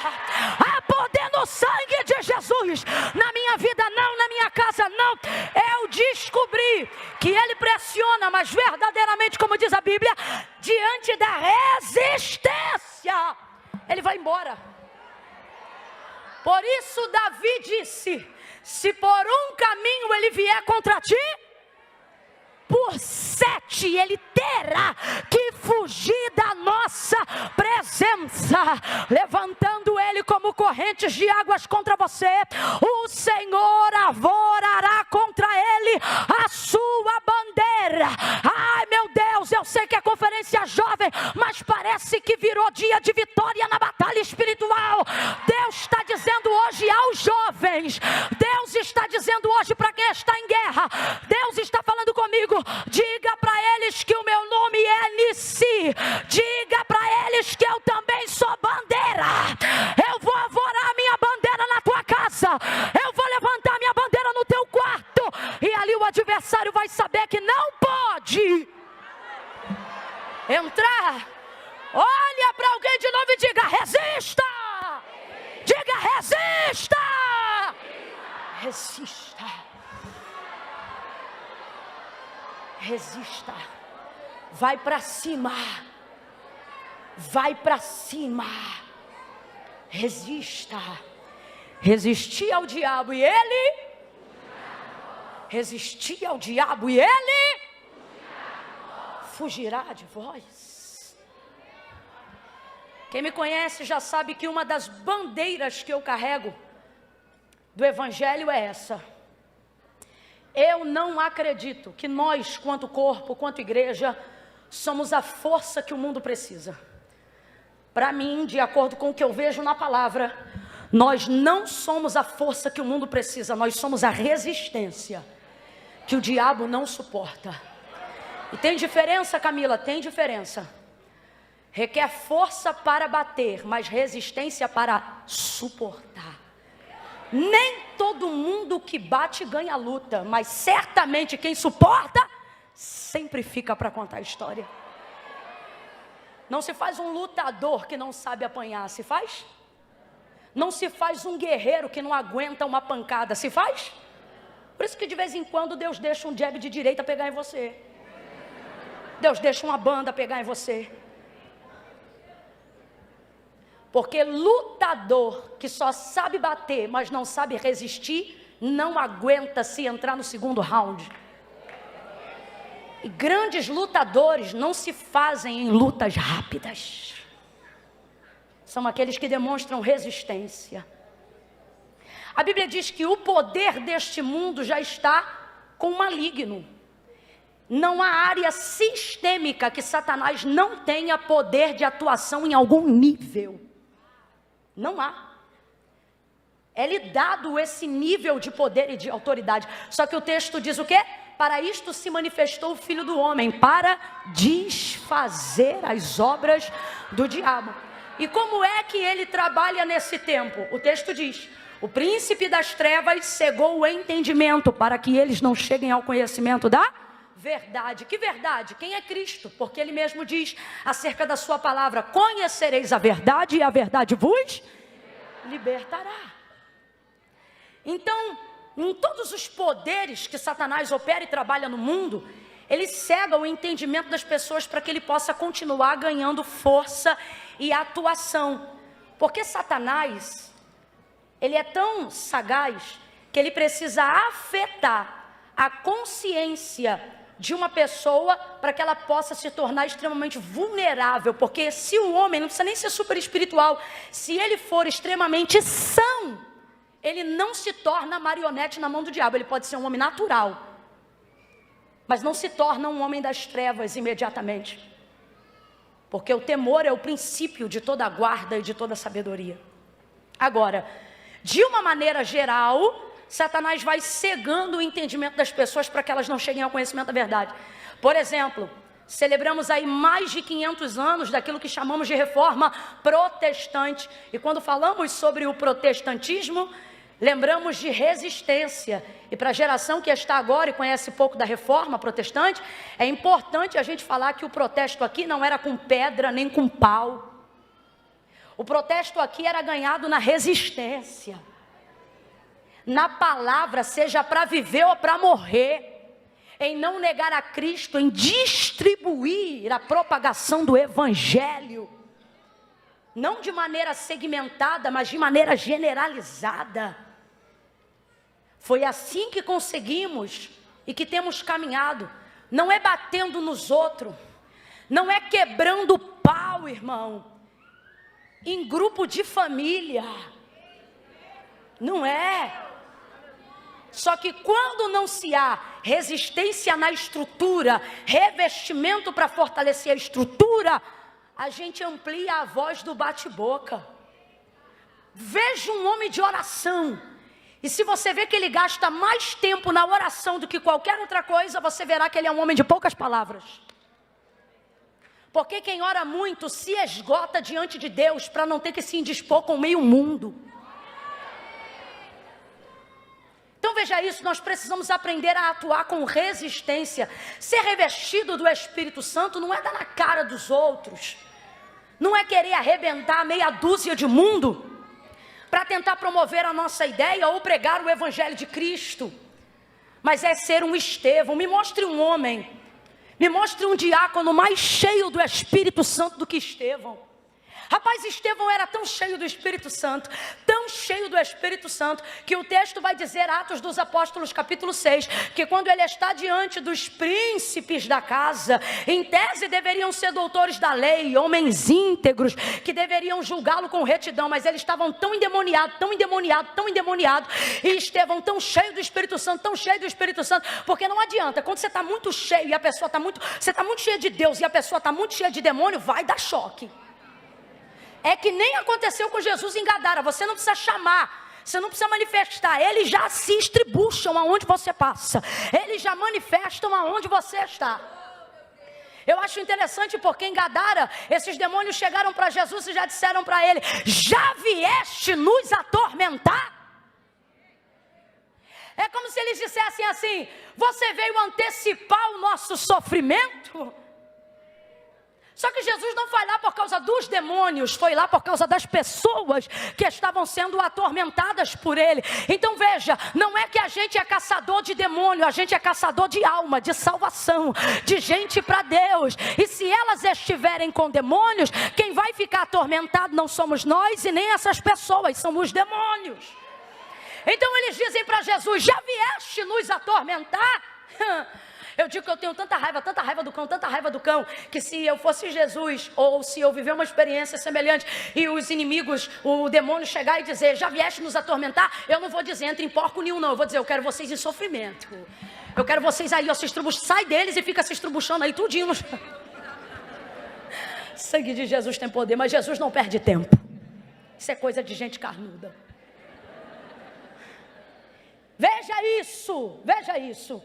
Há poder no sangue de Jesus, na minha vida não, na minha casa não. Eu descobri que ele pressiona, mas verdadeiramente, como diz a Bíblia, diante da resistência, ele vai embora. Por isso Davi disse: se por um caminho ele vier contra ti, por 7 ele terá que fugir da nossa presença, levantando ele como correntes de águas contra você. O Senhor arvorará contra ele a sua bandeira. Ai meu Deus, eu sei que é conferência jovem, mas parece que virou dia de vitória na batalha espiritual. Deus está dizendo hoje aos jovens, Deus está dizendo hoje para quem está em guerra, Deus está falando comigo: diga para eles que o meu nome é Nissi, diga para eles que eu também sou bandeira. Eu vou arvorar minha bandeira na tua casa, eu vou levantar minha bandeira no teu quarto, e ali o adversário vai saber que não pode entrar. Olha para alguém de novo e diga: resista. Diga: resista. Resista. Resista. Vai para cima. Vai para cima. Resista. Resistir ao diabo e ele. Resistir ao diabo e ele fugirá de vós. Quem me conhece já sabe que uma das bandeiras que eu carrego do Evangelho é essa: eu não acredito que nós, quanto corpo, quanto igreja, somos a força que o mundo precisa. Para mim, de acordo com o que eu vejo na palavra, nós não somos a força que o mundo precisa, nós somos a resistência que o diabo não suporta. E tem diferença, Camila, tem diferença. Requer força para bater, mas resistência para suportar. Nem todo mundo que bate ganha a luta, mas certamente quem suporta sempre fica para contar a história. Não se faz um lutador que não sabe apanhar, se faz? Não se faz um guerreiro que não aguenta uma pancada, se faz? Por isso que de vez em quando Deus deixa um jab de direita pegar em você. Deus deixa uma banda pegar em você. Porque lutador que só sabe bater, mas não sabe resistir, não aguenta se entrar no segundo round. E grandes lutadores não se fazem em lutas rápidas. São aqueles que demonstram resistência. A Bíblia diz que o poder deste mundo já está com o maligno. Não há área sistêmica que Satanás não tenha poder de atuação em algum nível. Não há. É-lhe dado esse nível de poder e de autoridade. Só que o texto diz o quê? Para isto se manifestou o Filho do Homem, para desfazer as obras do diabo. E como é que ele trabalha nesse tempo? O texto diz: o príncipe das trevas cegou o entendimento, para que eles não cheguem ao conhecimento da verdade. Que verdade? Quem é Cristo? Porque ele mesmo diz acerca da sua palavra: conhecereis a verdade e a verdade vos libertará. Então, em todos os poderes que Satanás opera e trabalha no mundo, ele cega o entendimento das pessoas para que ele possa continuar ganhando força e atuação. Porque Satanás, ele é tão sagaz que ele precisa afetar a consciência de uma pessoa para que ela possa se tornar extremamente vulnerável. Porque se o homem, não precisa nem ser super espiritual, se ele for extremamente são, ele não se torna marionete na mão do diabo. Ele pode ser um homem natural, mas não se torna um homem das trevas imediatamente. Porque o temor é o princípio de toda a guarda e de toda a sabedoria. Agora, de uma maneira geral, Satanás vai cegando o entendimento das pessoas para que elas não cheguem ao conhecimento da verdade. Por exemplo, celebramos aí mais de 500 anos daquilo que chamamos de reforma protestante. E quando falamos sobre o protestantismo, lembramos de resistência. E para a geração que está agora e conhece pouco da reforma protestante, é importante a gente falar que o protesto aqui não era com pedra nem com pau. O protesto aqui era ganhado na resistência, na palavra, seja para viver ou para morrer, em não negar a Cristo, em distribuir a propagação do Evangelho, não de maneira segmentada, mas de maneira generalizada. Foi assim que conseguimos e que temos caminhado. Não é batendo nos outros, não é quebrando o pau, irmão, em grupo de família, não é. Só que quando não se há resistência na estrutura, revestimento para fortalecer a estrutura, a gente amplia a voz do bate-boca. Veja um homem de oração, e se você vê que ele gasta mais tempo na oração do que qualquer outra coisa, você verá que ele é um homem de poucas palavras. Porque quem ora muito se esgota diante de Deus para não ter que se indispor com meio mundo. Então veja isso, nós precisamos aprender a atuar com resistência. Ser revestido do Espírito Santo não é dar na cara dos outros, não é querer arrebentar meia dúzia de mundo para tentar promover a nossa ideia ou pregar o Evangelho de Cristo, mas é ser um Estevão. Me mostre um homem, me mostre um diácono mais cheio do Espírito Santo do que Estevão. Rapaz, Estevão era tão cheio do Espírito Santo, tão cheio do Espírito Santo, que o texto vai dizer, Atos dos Apóstolos, capítulo 6, que quando ele está diante dos príncipes da casa, em tese deveriam ser doutores da lei, homens íntegros, que deveriam julgá-lo com retidão, mas eles estavam tão endemoniados, e Estevão tão cheio do Espírito Santo, porque não adianta, quando você está muito cheio e a pessoa está muito, você está muito cheia de Deus e a pessoa está muito cheia de demônio, vai dar choque. É que nem aconteceu com Jesus em Gadara. Você não precisa chamar, você não precisa manifestar, eles já se estribucham aonde você passa, eles já manifestam aonde você está. Eu acho interessante porque em Gadara, esses demônios chegaram para Jesus e já disseram para ele: já vieste nos atormentar? É como se eles dissessem assim: você veio antecipar o nosso sofrimento? Só que Jesus não foi lá por causa dos demônios, foi lá por causa das pessoas que estavam sendo atormentadas por ele. Então veja, não é que a gente é caçador de demônio, a gente é caçador de alma, de salvação, de gente para Deus. E se elas estiverem com demônios, quem vai ficar atormentado não somos nós e nem essas pessoas, são os demônios. Então eles dizem para Jesus: já vieste nos atormentar? Eu digo que eu tenho tanta raiva do cão, que se eu fosse Jesus, ou se eu viver uma experiência semelhante, e os inimigos, o demônio chegar e dizer, já vieste nos atormentar, eu não vou dizer, entre em porco nenhum não, eu vou dizer, eu quero vocês em sofrimento. Eu quero vocês aí, ó, sai deles e fica se estrubuchando aí tudinho. Sangue de Jesus tem poder, mas Jesus não perde tempo. Isso é coisa de gente carnuda. Veja isso.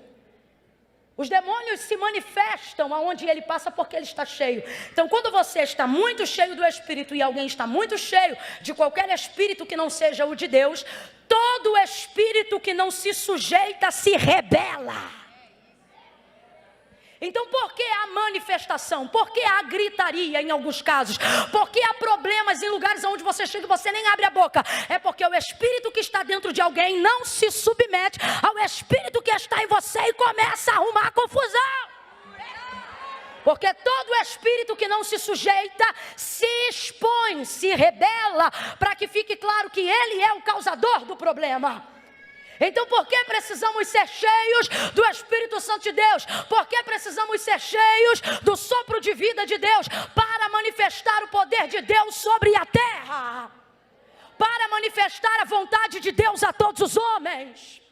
Os demônios se manifestam aonde ele passa porque ele está cheio. Então, quando você está muito cheio do Espírito e alguém está muito cheio de qualquer espírito que não seja o de Deus, todo espírito que não se sujeita se rebela. Então, por que há manifestação? Por que há gritaria em alguns casos? Por que há problemas em lugares onde você chega e você nem abre a boca? É porque o espírito que está dentro de alguém não se submete ao espírito que está em você e começa a arrumar confusão. Porque todo espírito que não se sujeita se expõe, se rebela, para que fique claro que ele é o causador do problema. Então, por que precisamos ser cheios do Espírito Santo de Deus? Por que precisamos ser cheios do sopro de vida de Deus? Para manifestar o poder de Deus sobre a terra. Para manifestar a vontade de Deus a todos os homens.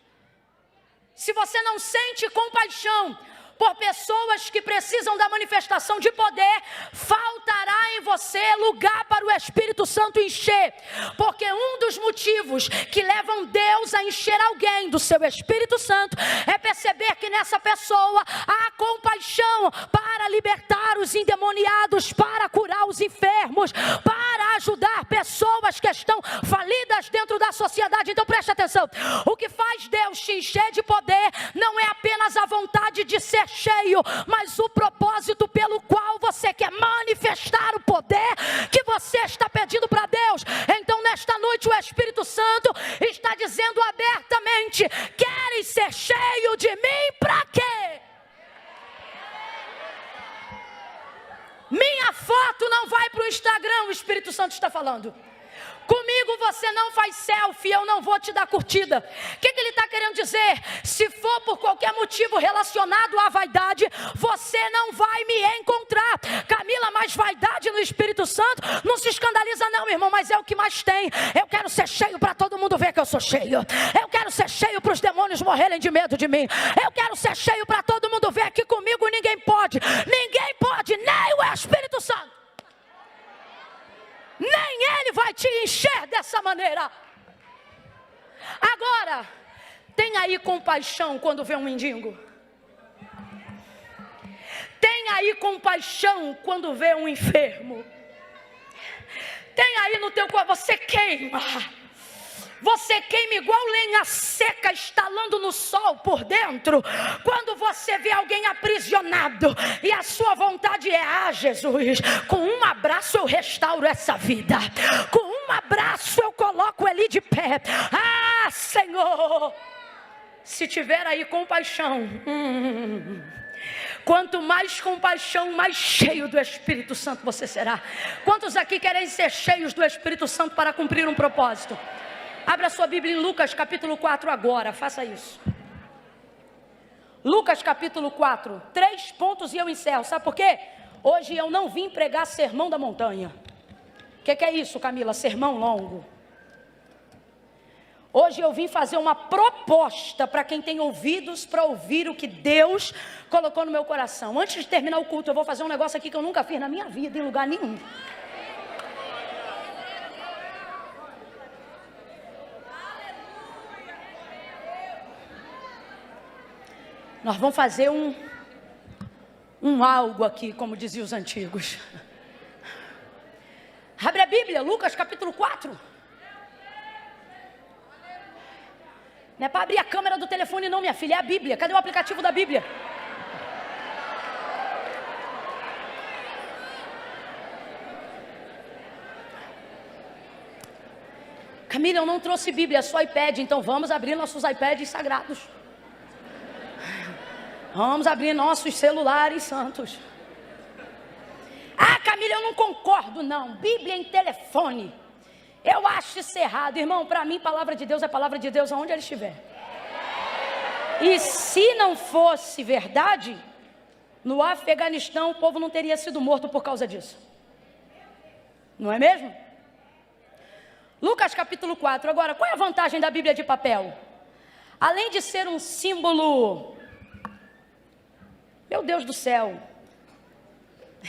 Se você não sente compaixão por pessoas que precisam da manifestação de poder, faltará em você lugar para o Espírito Santo encher. Porque um dos motivos que levam Deus a encher alguém do seu Espírito Santo é perceber que nessa pessoa há compaixão para libertar os endemoniados, para curar os enfermos, para ajudar pessoas que estão falidas dentro da sociedade. Então preste atenção, o que faz Deus te encher de poder não é apenas a vontade de ser cheio, mas o propósito pelo qual você quer manifestar o poder que você está pedindo para Deus. Então nesta noite o Espírito Santo está dizendo abertamente: querem ser cheio de mim para quê? Minha foto não vai para o Instagram, o Espírito Santo está falando. Comigo você não faz selfie, eu não vou te dar curtida. O que ele está querendo dizer? Se for por qualquer motivo relacionado à vaidade, você não vai me encontrar. Camila, mas vaidade no Espírito Santo? Não se escandaliza não, meu irmão, mas é o que mais tem. Eu quero ser cheio para todo mundo ver que eu sou cheio. Eu quero ser cheio para os demônios morrerem de medo de mim. Eu quero ser cheio para todo mundo ver que comigo ninguém pode. Ninguém pode, nem o Espírito Santo. Nem ele vai te encher dessa maneira. Agora, tem aí compaixão quando vê um mendigo? Tem aí compaixão quando vê um enfermo? Tem aí no teu corpo, você queima. Você queima igual lenha seca estalando no sol por dentro. Quando você vê alguém aprisionado e a sua vontade é: Jesus, com um abraço eu restauro essa vida. Com um abraço eu coloco ele de pé. Senhor, se tiver aí compaixão, quanto mais compaixão, mais cheio do Espírito Santo você será. Quantos aqui querem ser cheios do Espírito Santo para cumprir um propósito? Abra sua Bíblia em Lucas capítulo 4 agora, faça isso. Lucas capítulo 4, 3 pontos e eu encerro. Sabe por quê? Hoje eu não vim pregar sermão da montanha. O que é isso, Camila? Sermão longo. Hoje eu vim fazer uma proposta para quem tem ouvidos para ouvir o que Deus colocou no meu coração. Antes de terminar o culto, eu vou fazer um negócio aqui que eu nunca fiz na minha vida, em lugar nenhum. Nós vamos fazer um algo aqui, como diziam os antigos. Abre a Bíblia, Lucas capítulo 4. Não é para abrir a câmera do telefone não, minha filha, é a Bíblia. Cadê o aplicativo da Bíblia? Camila, eu não trouxe Bíblia, é só iPad, então vamos abrir nossos iPads sagrados. Vamos abrir nossos celulares santos. Camila, eu não concordo não. Bíblia em telefone. Eu acho isso errado. Irmão, para mim, palavra de Deus é palavra de Deus aonde ele estiver. E se não fosse verdade, no Afeganistão o povo não teria sido morto por causa disso. Não é mesmo? Lucas capítulo 4. Agora, qual é a vantagem da Bíblia de papel? Além de ser um símbolo, meu Deus do céu,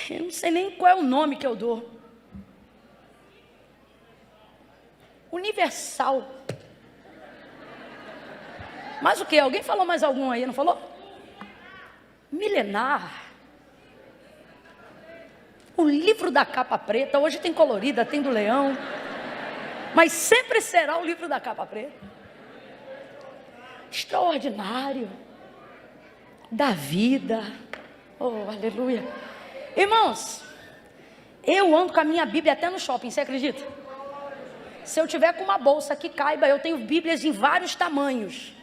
eu não sei nem qual é o nome que eu dou. Universal. Mas o que? Alguém falou mais algum aí, não falou? Milenar. O livro da capa preta, hoje tem colorida, tem do leão, mas sempre será o livro da capa preta. Extraordinário. Da vida. Oh, aleluia. Irmãos, eu ando com a minha Bíblia até no shopping, você acredita? Se eu tiver com uma bolsa que caiba, eu tenho Bíblias em vários tamanhos,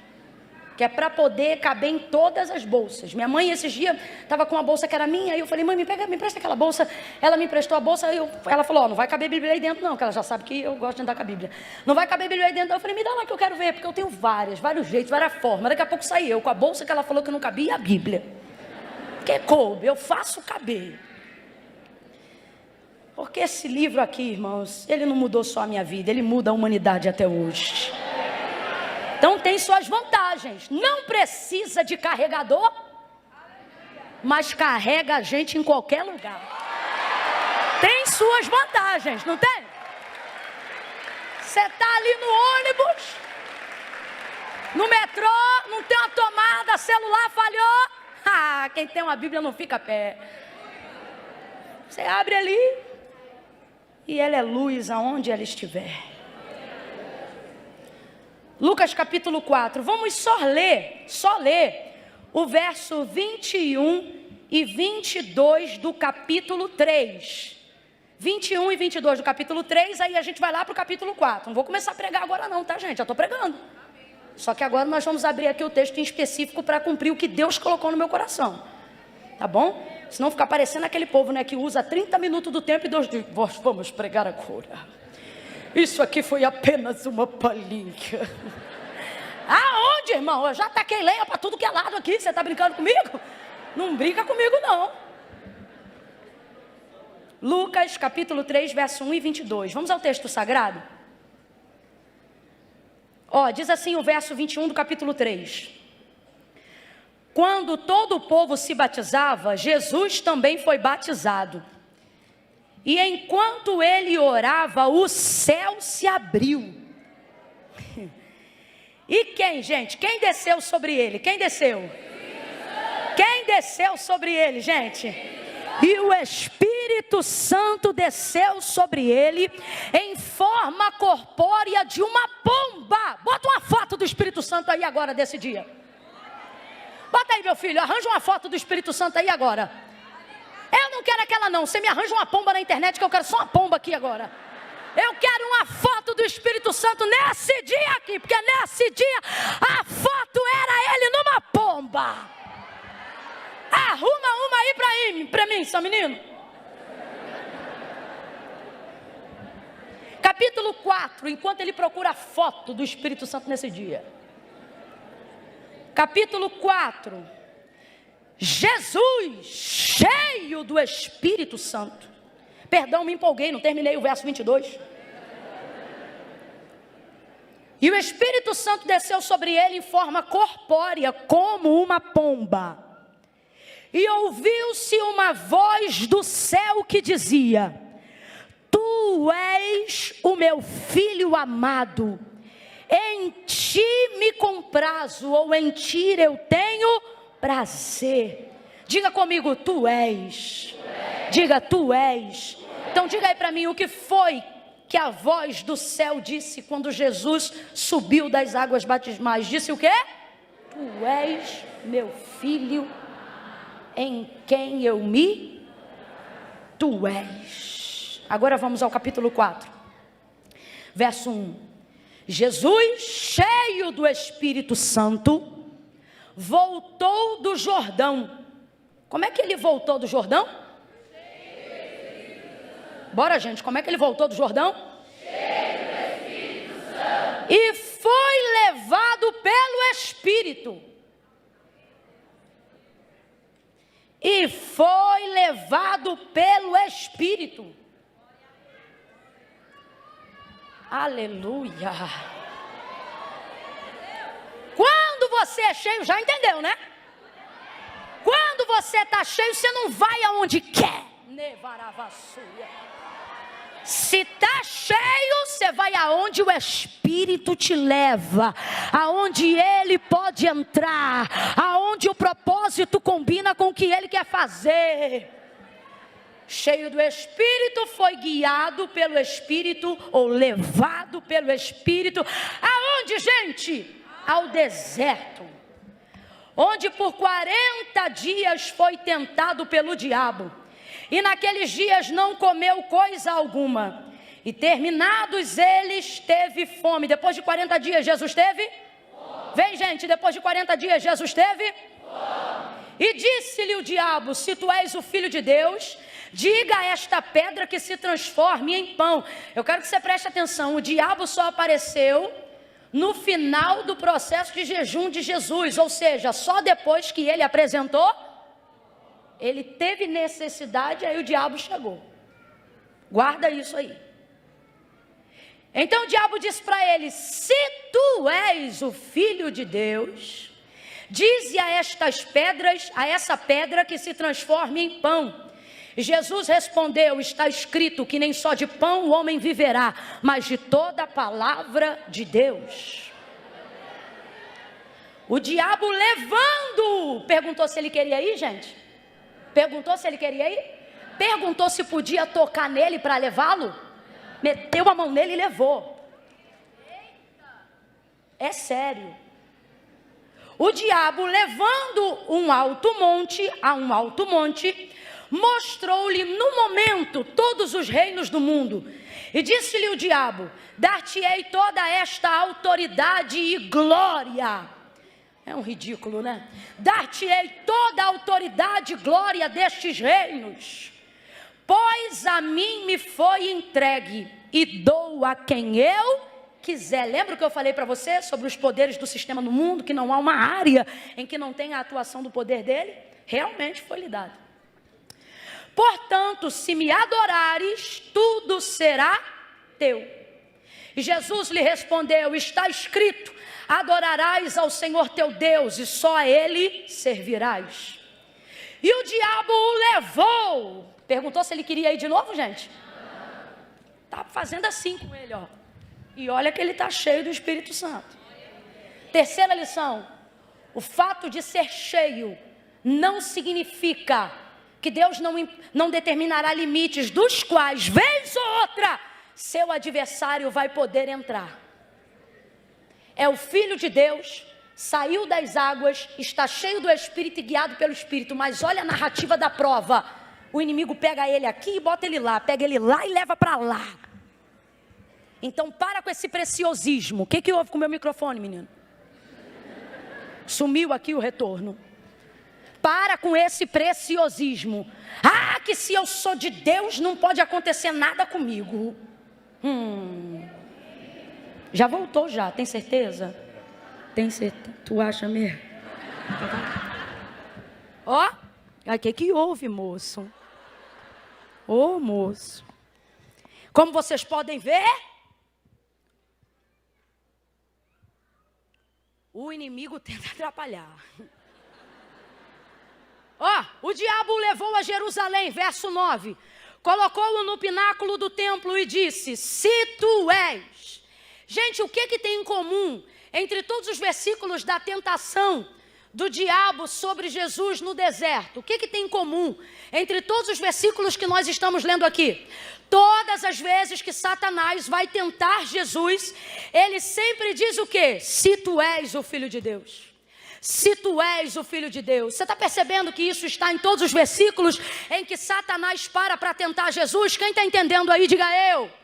que é para poder caber em todas as bolsas. Minha mãe esses dias estava com uma bolsa que era minha, aí eu falei, mãe, me presta aquela bolsa. Ela me emprestou a bolsa, ela falou, não vai caber Bíblia aí dentro não, que ela já sabe que eu gosto de andar com a Bíblia. Não vai caber Bíblia aí dentro. Eu falei, me dá lá que eu quero ver, porque eu tenho vários jeitos, várias formas. Daqui a pouco saí eu com a bolsa que ela falou que não cabia e a Bíblia. Que coube, eu faço caber. Porque esse livro aqui, irmãos, ele não mudou só a minha vida, ele muda a humanidade até hoje. Então tem suas vantagens. Não precisa de carregador, mas carrega a gente em qualquer lugar. Tem suas vantagens, não tem? Você está ali no ônibus, no metrô, não tem uma tomada, celular falhou. Ah, quem tem uma Bíblia não fica a pé. Você abre ali e ela é luz aonde ela estiver. Lucas capítulo 4, vamos só ler o verso 21 e 22 do capítulo 3. 21 e 22 do capítulo 3, aí a gente vai lá para o capítulo 4. Não vou começar a pregar agora não, tá gente? Já estou pregando. Só que agora nós vamos abrir aqui o texto em específico para cumprir o que Deus colocou no meu coração. Tá bom? Senão fica parecendo aquele povo, né, que usa 30 minutos do tempo e Deus diz, vamos pregar agora. Isso aqui foi apenas uma palhinha. Aonde, irmão? Eu já taquei lenha para tudo que é lado aqui. Você está brincando comigo? Não brinca comigo, não. Lucas, capítulo 3, verso 1 e 22. Vamos ao texto sagrado? Diz assim o verso 21 do capítulo 3. Quando todo o povo se batizava, Jesus também foi batizado. E enquanto ele orava, o céu se abriu. E quem, gente? Quem desceu sobre ele? Quem desceu? Quem desceu sobre ele, gente? E o Espírito Santo desceu sobre ele em forma corpórea de uma pomba. Bota uma foto do Espírito Santo aí agora desse dia. Bota aí, meu filho, arranja uma foto do Espírito Santo aí agora. Eu não quero aquela não, você me arranja uma pomba na internet que eu quero só uma pomba aqui agora. Eu quero uma foto do Espírito Santo nesse dia aqui, porque nesse dia a foto era ele numa pomba. Arruma uma aí pra mim, seu menino. Capítulo 4, enquanto ele procura a foto do Espírito Santo nesse dia. Capítulo 4. Jesus, cheio do Espírito Santo. Perdão, me empolguei, não terminei o verso 22. E o Espírito Santo desceu sobre ele em forma corpórea, como uma pomba. E ouviu-se uma voz do céu que dizia: Tu és o meu filho amado, em ti me comprazo, ou em ti eu tenho prazer. Diga comigo, tu és. Diga, tu és. Então diga aí para mim, o que foi que a voz do céu disse quando Jesus subiu das águas batismais? Disse o quê? Tu és meu filho, em quem eu me... Tu és. Agora vamos ao capítulo 4, verso 1. Jesus, cheio do Espírito Santo, voltou do Jordão. Como é que ele voltou do Jordão? Bora, gente, como é que ele voltou do Jordão? Cheio do Espírito Santo. E foi levado pelo Espírito e foi levado pelo Espírito. Aleluia. Quando você é cheio, já entendeu, né? Quando você está cheio, você não vai aonde quer. Se está cheio, você vai aonde o Espírito te leva, aonde Ele pode entrar, aonde o propósito combina com o que Ele quer fazer. Cheio do Espírito, foi guiado pelo Espírito, ou levado pelo Espírito. Aonde, gente? Ao deserto, onde por 40 dias foi tentado pelo diabo. E naqueles dias não comeu coisa alguma. E terminados eles, teve fome. Depois de 40 dias, Jesus teve fome. Vem, gente, depois de 40 dias, Jesus teve fome. E disse-lhe o diabo: se tu és o Filho de Deus, diga a esta pedra que se transforme em pão. Eu quero que você preste atenção. O diabo só apareceu no final do processo de jejum de Jesus. Ou seja, só depois que ele apresentou, ele teve necessidade, aí o diabo chegou. Guarda isso aí. Então o diabo disse para ele: se tu és o Filho de Deus, dize a estas pedras, a essa pedra que se transforme em pão. E Jesus respondeu: está escrito que nem só de pão o homem viverá, mas de toda a palavra de Deus. O diabo levando, perguntou se ele queria ir, gente? Perguntou se ele queria ir? Perguntou se podia tocar nele para levá-lo? Meteu a mão nele e levou. É sério. O diabo, levando a um alto monte, mostrou-lhe no momento todos os reinos do mundo. E disse-lhe o diabo: dar-te-ei toda esta autoridade e glória. É um ridículo, né? Dar-te-ei toda a autoridade e glória destes reinos, pois a mim me foi entregue, e dou a quem eu quiser. Lembra que eu falei para você sobre os poderes do sistema no mundo, que não há uma área em que não tenha a atuação do poder dele? Realmente foi lhe dado. Portanto, se me adorares, tudo será teu. E Jesus lhe respondeu: está escrito, adorarás ao Senhor teu Deus, e só a Ele servirás. E o diabo o levou. Perguntou se ele queria ir de novo, gente? Está fazendo assim com ele, ó. E olha que ele está cheio do Espírito Santo. Terceira lição: o fato de ser cheio não significa que Deus não determinará limites dos quais, vez ou outra, seu adversário vai poder entrar. É o Filho de Deus, saiu das águas, está cheio do Espírito e guiado pelo Espírito. Mas olha a narrativa da prova. O inimigo pega ele aqui e bota ele lá, pega ele lá e leva para lá. Então para com esse preciosismo. O que houve com o meu microfone, menino? Sumiu aqui o retorno. Para com esse preciosismo. Ah, que se eu sou de Deus não pode acontecer nada comigo. Já voltou já, tem certeza? Tem certeza? Tu acha mesmo? Ó, o que houve, moço? Ô, moço. Como vocês podem ver, o inimigo tenta atrapalhar. Ó, o diabo o levou a Jerusalém, verso 9. Colocou-o no pináculo do templo e disse: se tu és. Gente, o que tem em comum entre todos os versículos da tentação do diabo sobre Jesus no deserto? O que tem em comum entre todos os versículos que nós estamos lendo aqui? Todas as vezes que Satanás vai tentar Jesus, ele sempre diz o quê? Se tu és o Filho de Deus. Se tu és o Filho de Deus. Você está percebendo que isso está em todos os versículos em que Satanás para tentar Jesus? Quem está entendendo aí, diga eu.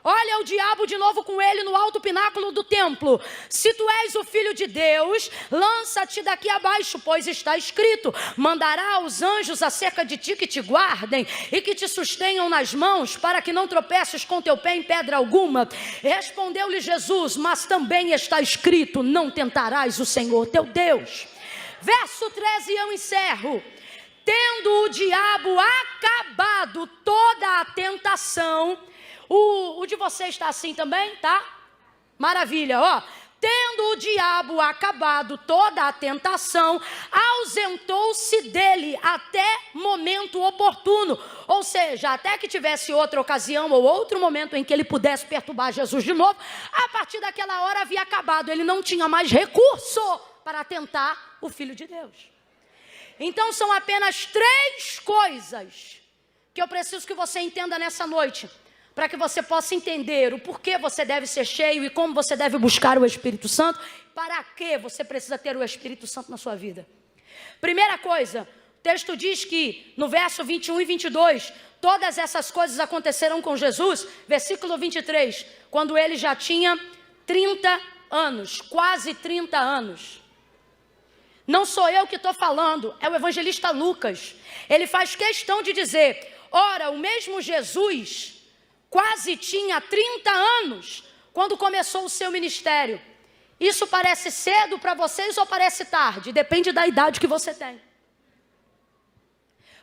Olha o diabo de novo com ele no alto pináculo do templo. Se tu és o Filho de Deus, lança-te daqui abaixo, pois está escrito: mandará os anjos acerca de ti que te guardem e que te sustenham nas mãos, para que não tropeces com teu pé em pedra alguma. Respondeu-lhe Jesus: mas também está escrito: não tentarás o Senhor teu Deus. Verso 13, eu encerro. Tendo o diabo acabado toda a tentação. O de vocês está assim também, tá? Maravilha, ó. Tendo o diabo acabado toda a tentação, ausentou-se dele até momento oportuno. Ou seja, até que tivesse outra ocasião ou outro momento em que ele pudesse perturbar Jesus de novo, a partir daquela hora havia acabado. Ele não tinha mais recurso para tentar o Filho de Deus. Então são apenas 3 coisas que eu preciso que você entenda nessa noite, para que você possa entender o porquê você deve ser cheio e como você deve buscar o Espírito Santo, para que você precisa ter o Espírito Santo na sua vida. Primeira coisa, o texto diz que no verso 21 e 22, todas essas coisas aconteceram com Jesus, versículo 23, quando ele já tinha 30 anos, quase 30 anos. Não sou eu que estou falando, é o evangelista Lucas. Ele faz questão de dizer, ora, o mesmo Jesus quase tinha 30 anos quando começou o seu ministério. Isso parece cedo para vocês ou parece tarde? Depende da idade que você tem.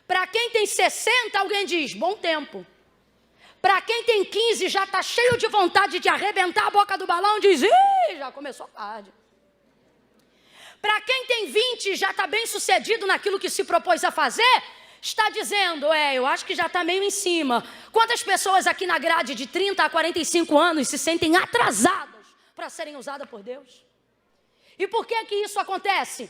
Para quem tem 60, alguém diz, bom tempo. Para quem tem 15, já está cheio de vontade de arrebentar a boca do balão, diz, ih, já começou tarde. Para quem tem 20, já está bem sucedido naquilo que se propôs a fazer, está dizendo, eu acho que já está meio em cima. Quantas pessoas aqui na grade de 30 a 45 anos se sentem atrasadas para serem usadas por Deus? E por que que isso acontece?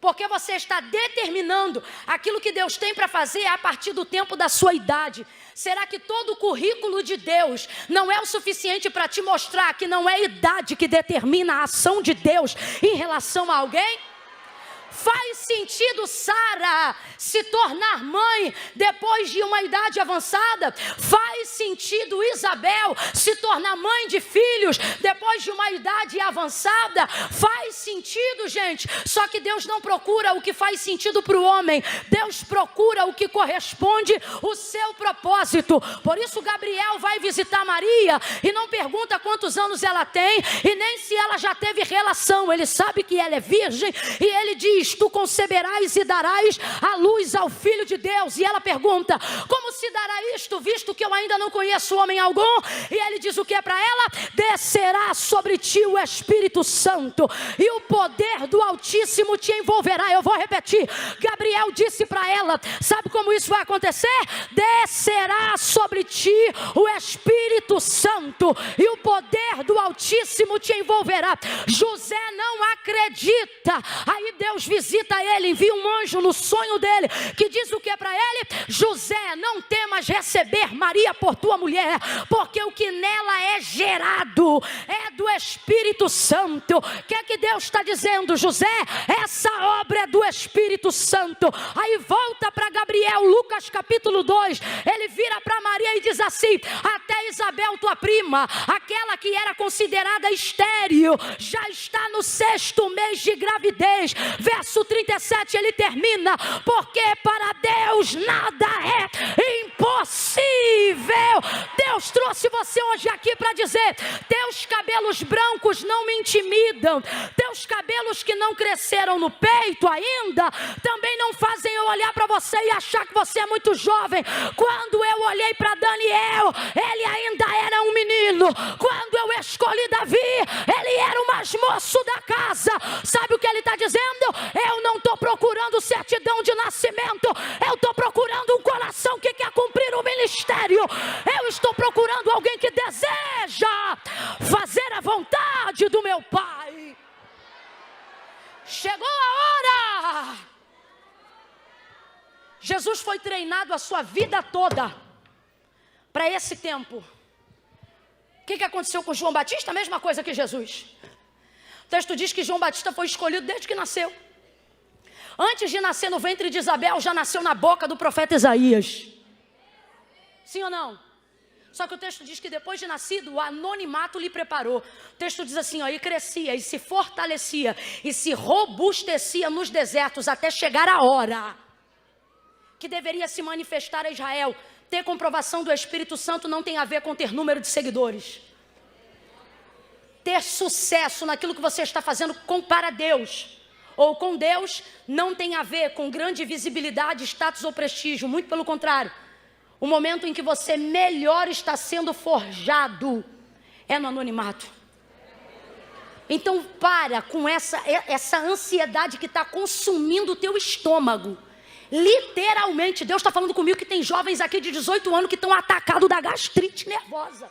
Porque você está determinando aquilo que Deus tem para fazer a partir do tempo da sua idade. Será que todo o currículo de Deus não é o suficiente para te mostrar que não é a idade que determina a ação de Deus em relação a alguém? Faz sentido Sara se tornar mãe depois de uma idade avançada? Faz sentido Isabel se tornar mãe de filhos depois de uma idade avançada? Faz sentido, gente. Só que Deus não procura o que faz sentido para o homem. Deus procura o que corresponde ao seu propósito. Por isso Gabriel vai visitar Maria e não pergunta quantos anos ela tem e nem se ela já teve relação. Ele sabe que ela é virgem e ele diz, tu conceberás e darás a luz ao Filho de Deus. E ela pergunta, como se dará isto, visto que eu ainda não conheço homem algum? E ele diz o que é para ela? Descerá sobre ti o Espírito Santo e o poder do Altíssimo te envolverá. Eu vou repetir, Gabriel disse para ela, sabe como isso vai acontecer? Descerá sobre ti o Espírito Santo e o poder do Altíssimo te envolverá. José não acredita. Aí Deus visita ele, envia um anjo no sonho dele, que diz o que é para ele? José, não temas receber Maria por tua mulher, porque o que nela é gerado é do Espírito Santo. O que é que Deus está dizendo, José? Essa obra é do Espírito Santo. Aí volta para Gabriel, Lucas capítulo 2, ele vira para Maria e diz assim, até Isabel tua prima, aquela que era considerada estéril, já está no 6º mês de gravidez. Verso 37 ele termina, porque para Deus nada é impossível. Deus trouxe você hoje aqui para dizer, teus cabelos brancos não me intimidam, teus cabelos que não cresceram no peito ainda, também não fazem eu olhar para você e achar que você é muito jovem. Quando eu olhei para Daniel, ele ainda era um menino. Quando eu escolhi Davi, ele era o mais moço da casa. Sabe o que ele está dizendo? Eu não estou procurando certidão de nascimento, eu estou procurando um coração que quer cumprir o ministério. Eu estou procurando alguém que deseja fazer a vontade do meu Pai. Chegou a hora. Jesus foi treinado a sua vida toda para esse tempo. O que aconteceu com João Batista? A mesma coisa que Jesus. O texto diz que João Batista foi escolhido desde que nasceu. Antes de nascer no ventre de Isabel, já nasceu na boca do profeta Isaías. Sim ou não? Só que o texto diz que depois de nascido, o anonimato lhe preparou. O texto diz assim, e crescia, e se fortalecia, e se robustecia nos desertos, até chegar a hora que deveria se manifestar a Israel. Ter comprovação do Espírito Santo não tem a ver com ter número de seguidores. Ter sucesso naquilo que você está fazendo para Deus, ou com Deus não tem a ver com grande visibilidade, status ou prestígio. Muito pelo contrário. O momento em que você melhor está sendo forjado é no anonimato. Então para com essa ansiedade que está consumindo o teu estômago. Literalmente, Deus está falando comigo que tem jovens aqui de 18 anos que estão atacados da gastrite nervosa.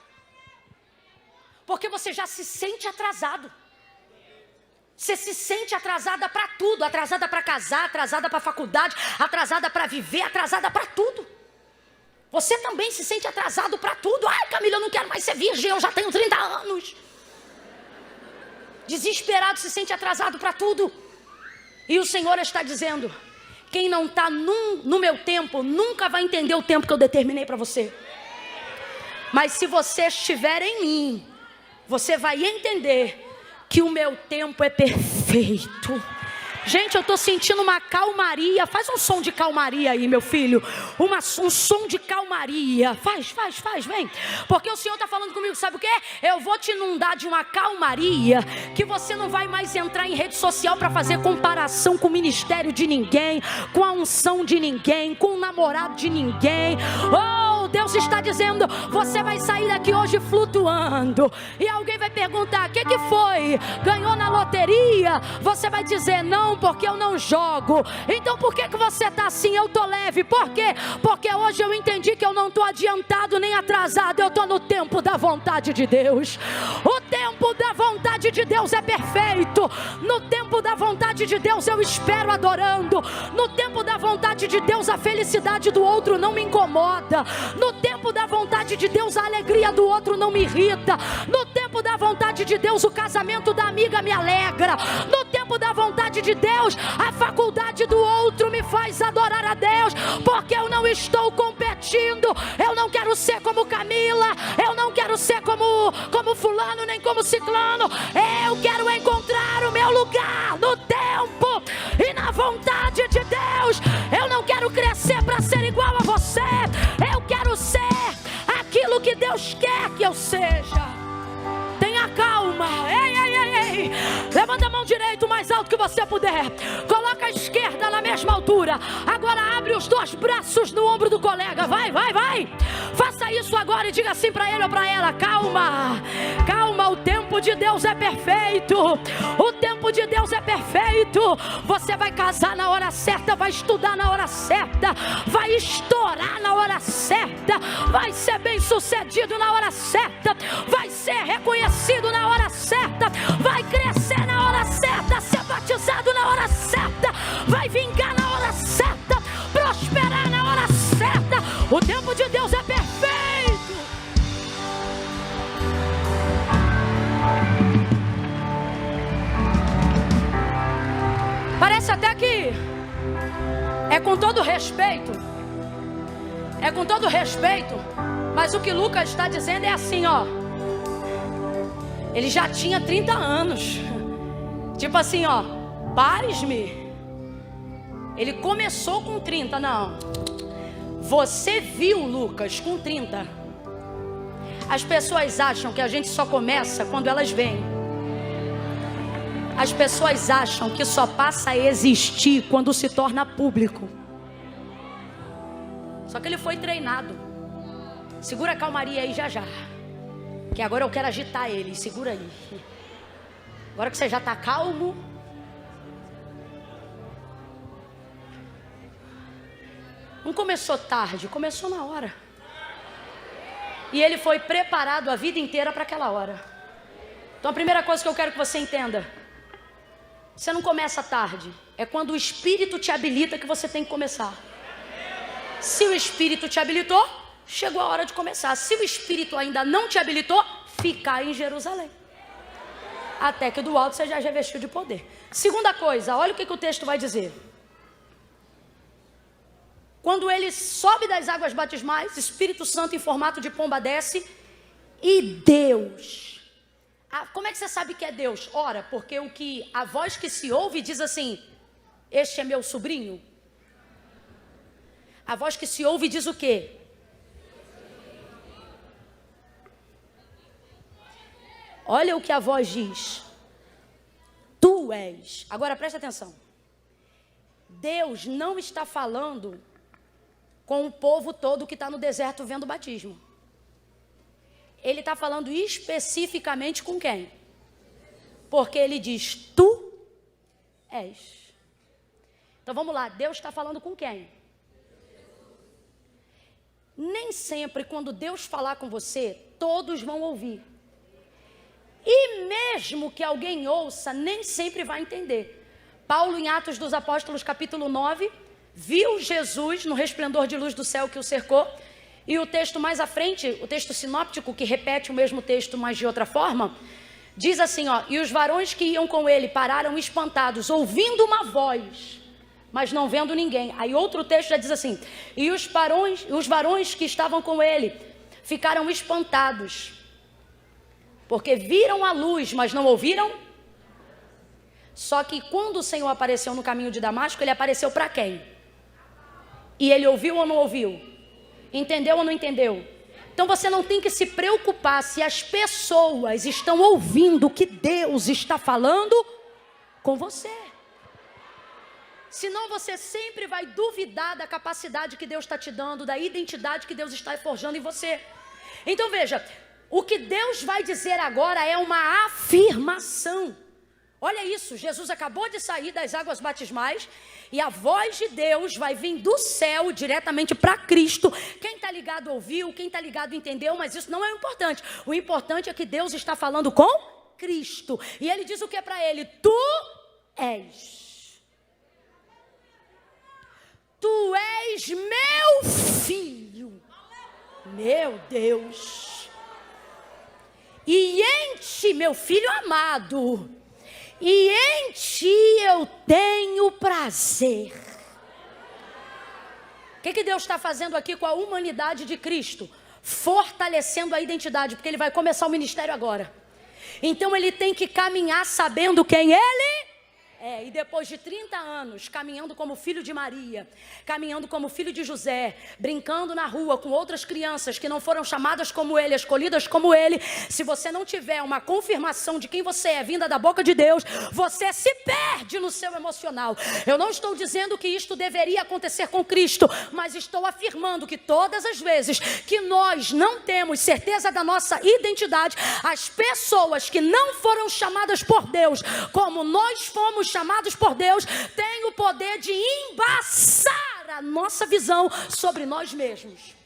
Porque você já se sente atrasado. Você se sente atrasada para tudo. Atrasada para casar, atrasada para a faculdade, atrasada para viver, atrasada para tudo. Você também se sente atrasado para tudo. Ai, Camila, eu não quero mais ser virgem, eu já tenho 30 anos. Desesperado, se sente atrasado para tudo. E o Senhor está dizendo: quem não está no meu tempo, nunca vai entender o tempo que eu determinei para você. Mas se você estiver em mim, você vai entender que o meu tempo é perfeito. Gente, eu estou sentindo uma calmaria. Faz um som de calmaria aí, meu filho. Um som de calmaria. Faz, vem. Porque o Senhor está falando comigo, sabe o quê? Eu vou te inundar de uma calmaria que você não vai mais entrar em rede social para fazer comparação com o ministério de ninguém, com a unção de ninguém, com o namorado de ninguém. Oh, Deus está dizendo, você vai sair daqui hoje flutuando. E alguém vai perguntar, o que foi? Ganhou na loteria? Você vai dizer, não, porque eu não jogo. Então por que você está assim? Eu estou leve. Por quê? Porque hoje eu entendi que eu não estou adiantado nem atrasado. Eu estou no tempo da vontade de Deus. O tempo da vontade de Deus é perfeito. No tempo da vontade de Deus eu espero adorando. No tempo da vontade de Deus a felicidade do outro não me incomoda. No tempo da vontade de Deus a alegria do outro não me irrita. No tempo da vontade de Deus o casamento da amiga me alegra. No tempo da vontade de Deus, a faculdade do outro me faz adorar a Deus, porque eu não estou competindo. Eu não quero ser como Camila, eu não quero ser como fulano, nem como ciclano. Eu quero encontrar o meu lugar no tempo e na vontade de Deus. Eu não quero crescer para ser igual a você. Eu quero ser aquilo que Deus quer que eu seja. Tenha calma. Ei. Levanta a mão direita o mais alto que você puder. Coloca a esquerda na mesma altura. Agora abre os dois braços no ombro do colega. Vai. Faça isso agora e diga assim para ele ou para ela: calma, o tempo de Deus é perfeito. O tempo de Deus é perfeito. Você vai casar na hora certa, vai estudar na hora certa, vai estourar na hora certa, vai ser bem sucedido na hora certa, vai ser reconhecido na hora certa, vai crescer na hora certa, ser batizado na hora certa, vai vingar na hora certa, prosperar na hora certa. O tempo de Deus é perfeito. Parece até que é com todo respeito, mas o que Lucas está dizendo é assim, ó. Ele já tinha 30 anos. Tipo assim, ó, pares-me. Ele começou com 30, não. Você viu Lucas com 30. As pessoas acham que a gente só começa quando elas vêm. As pessoas acham que só passa a existir quando se torna público. Só que ele foi treinado. Segura a calmaria aí já. Que agora eu quero agitar ele. Segura aí. Agora que você já está calmo. Não começou tarde, começou na hora. E ele foi preparado a vida inteira para aquela hora. Então a primeira coisa que eu quero que você entenda: você não começa tarde. É quando o Espírito te habilita que você tem que começar. Se o Espírito te habilitou, chegou a hora de começar. Se o Espírito ainda não te habilitou, ficar em Jerusalém, até que do alto seja revestido de poder. Segunda coisa, olha o que o texto vai dizer. Quando ele sobe das águas batismais, Espírito Santo em formato de pomba desce, e Deus. Como é que você sabe que é Deus? Ora, porque a voz que se ouve diz assim: este é meu sobrinho. A voz que se ouve diz o quê? Olha o que a voz diz: tu tu és. Agora presta atenção. Deus não está falando com o povo todo que está no deserto vendo o batismo. Ele está falando especificamente com quem? Porque ele diz, tu és. Então vamos lá, Deus está falando com quem? Nem sempre quando Deus falar com você, todos vão ouvir. E mesmo que alguém ouça, nem sempre vai entender. Paulo, em Atos dos Apóstolos, capítulo 9, viu Jesus no resplendor de luz do céu que o cercou. E o texto mais à frente, o texto sinóptico, que repete o mesmo texto, mas de outra forma, diz assim, ó, e os varões que iam com ele pararam espantados, ouvindo uma voz, mas não vendo ninguém. Aí outro texto já diz assim, e os varões que estavam com ele ficaram espantados, porque viram a luz, mas não ouviram. Só que quando o Senhor apareceu no caminho de Damasco, ele apareceu para quem? E ele ouviu ou não ouviu? Entendeu ou não entendeu? Então você não tem que se preocupar se as pessoas estão ouvindo o que Deus está falando com você. Senão você sempre vai duvidar da capacidade que Deus está te dando, da identidade que Deus está forjando em você. Então veja, o que Deus vai dizer agora é uma afirmação. Olha isso, Jesus acabou de sair das águas batismais e a voz de Deus vai vir do céu diretamente para Cristo. Quem está ligado ouviu, quem está ligado entendeu, mas isso não é o importante. O importante é que Deus está falando com Cristo. E ele diz o que para ele? Tu és. Tu és meu filho. Meu Deus. E em ti, meu filho amado, e em ti eu tenho prazer. O que Deus está fazendo aqui com a humanidade de Cristo? Fortalecendo a identidade, porque ele vai começar o ministério agora. Então ele tem que caminhar sabendo quem ele é. E depois de 30 anos, caminhando como filho de Maria, caminhando como filho de José, brincando na rua com outras crianças que não foram chamadas como ele, escolhidas como ele, se você não tiver uma confirmação de quem você é, vinda da boca de Deus, você se perde no seu emocional. Eu não estou dizendo que isto deveria acontecer com Cristo, mas estou afirmando que todas as vezes que nós não temos certeza da nossa identidade, as pessoas que não foram chamadas por Deus, como nós fomos chamados por Deus, têm o poder de embaçar a nossa visão sobre nós mesmos.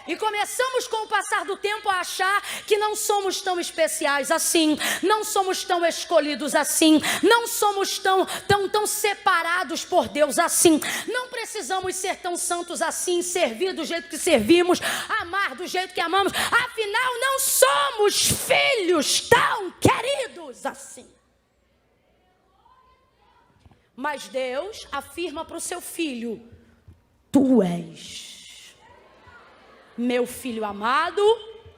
E começamos com o passar do tempo a achar que não somos tão especiais assim, não somos tão escolhidos assim, não somos tão separados por Deus assim, não precisamos ser tão santos assim, servir do jeito que servimos, amar do jeito que amamos, afinal não somos filhos tão queridos assim. Mas Deus afirma para o seu filho, tu és meu filho amado,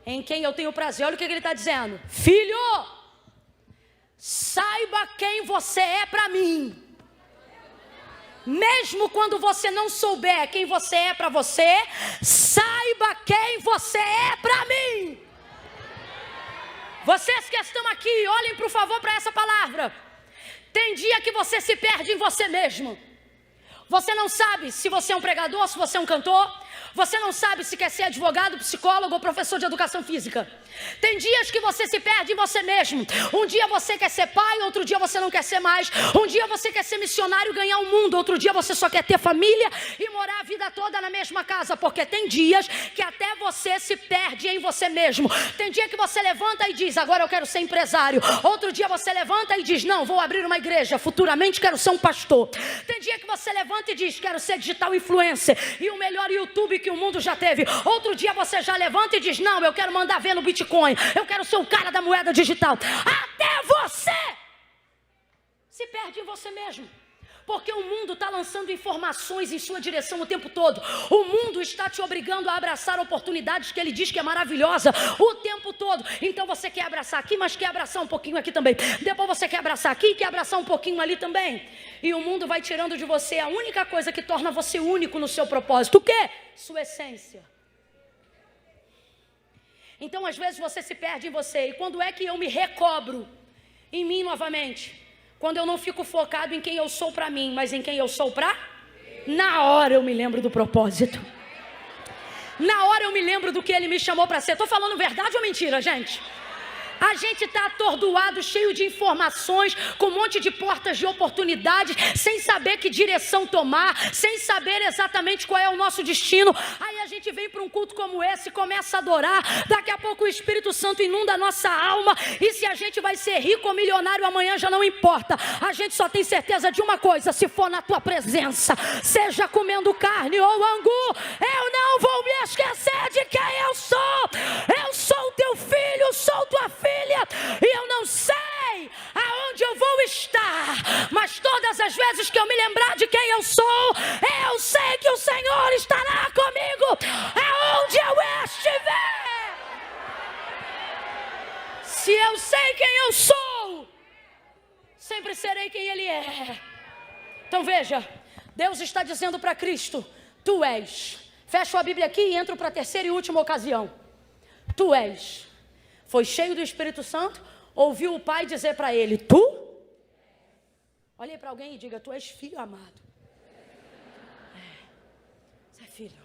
em quem eu tenho prazer. Olha o que ele está dizendo. Filho, saiba quem você é para mim. Mesmo quando você não souber quem você é para você, saiba quem você é para mim. Vocês que estão aqui, olhem por favor para essa palavra. Tem dia que você se perde em você mesmo. Você não sabe se você é um pregador, se você é um cantor. Você não sabe se quer ser advogado, psicólogo ou professor de educação física. Tem dias que você se perde em você mesmo. Um dia você quer ser pai, outro dia você não quer ser mais. Um dia você quer ser missionário e ganhar o mundo. Outro dia você só quer ter família e morar a vida toda na mesma casa. Porque tem dias que até você se perde em você mesmo. Tem dia que você levanta e diz, agora eu quero ser empresário. Outro dia você levanta e diz, não, vou abrir uma igreja. Futuramente quero ser um pastor. Tem dia que você levanta e diz, quero ser digital influencer e o melhor YouTube que o mundo já teve. Outro dia você já levanta e diz, não, eu quero mandar ver no Bitcoin, eu quero ser o cara da moeda digital. Até você se perde em você mesmo, porque o mundo está lançando informações em sua direção o tempo todo. O mundo está te obrigando a abraçar oportunidades que ele diz que é maravilhosa o tempo todo. Então você quer abraçar aqui, mas quer abraçar um pouquinho aqui também. Depois você quer abraçar aqui e quer abraçar um pouquinho ali também. E o mundo vai tirando de você a única coisa que torna você único no seu propósito. O quê? Sua essência. Então às vezes você se perde em você. E quando é que eu me recobro? em mim novamente. Quando eu não fico focado em quem eu sou para mim, mas em quem eu sou para... Na hora eu me lembro do propósito. Na hora eu me lembro do que Ele me chamou para ser. Estou falando verdade ou mentira, gente? A gente está atordoado, cheio de informações, com um monte de portas de oportunidades, sem saber que direção tomar, sem saber exatamente qual é o nosso destino. Aí a gente vem para um culto como esse, começa a adorar, daqui a pouco o Espírito Santo inunda a nossa alma, e se a gente vai ser rico ou milionário amanhã já não importa. A gente só tem certeza de uma coisa: se for na tua presença, seja comendo carne ou angu, eu não vou me esquecer de quem eu sou. Eu sou teu filho, sou tua filha. E eu não sei aonde eu vou estar, mas todas as vezes que eu me lembrar de quem eu sou, eu sei que o Senhor estará comigo aonde eu estiver. Se eu sei quem eu sou, sempre serei quem Ele é. Então veja, Deus está dizendo para Cristo: tu és. Fecho a Bíblia aqui e entro para a terceira e última ocasião. Tu és. Foi cheio do Espírito Santo, ouviu o Pai dizer para ele: tu? Olhe para alguém e diga: tu és filho amado. Você é filho.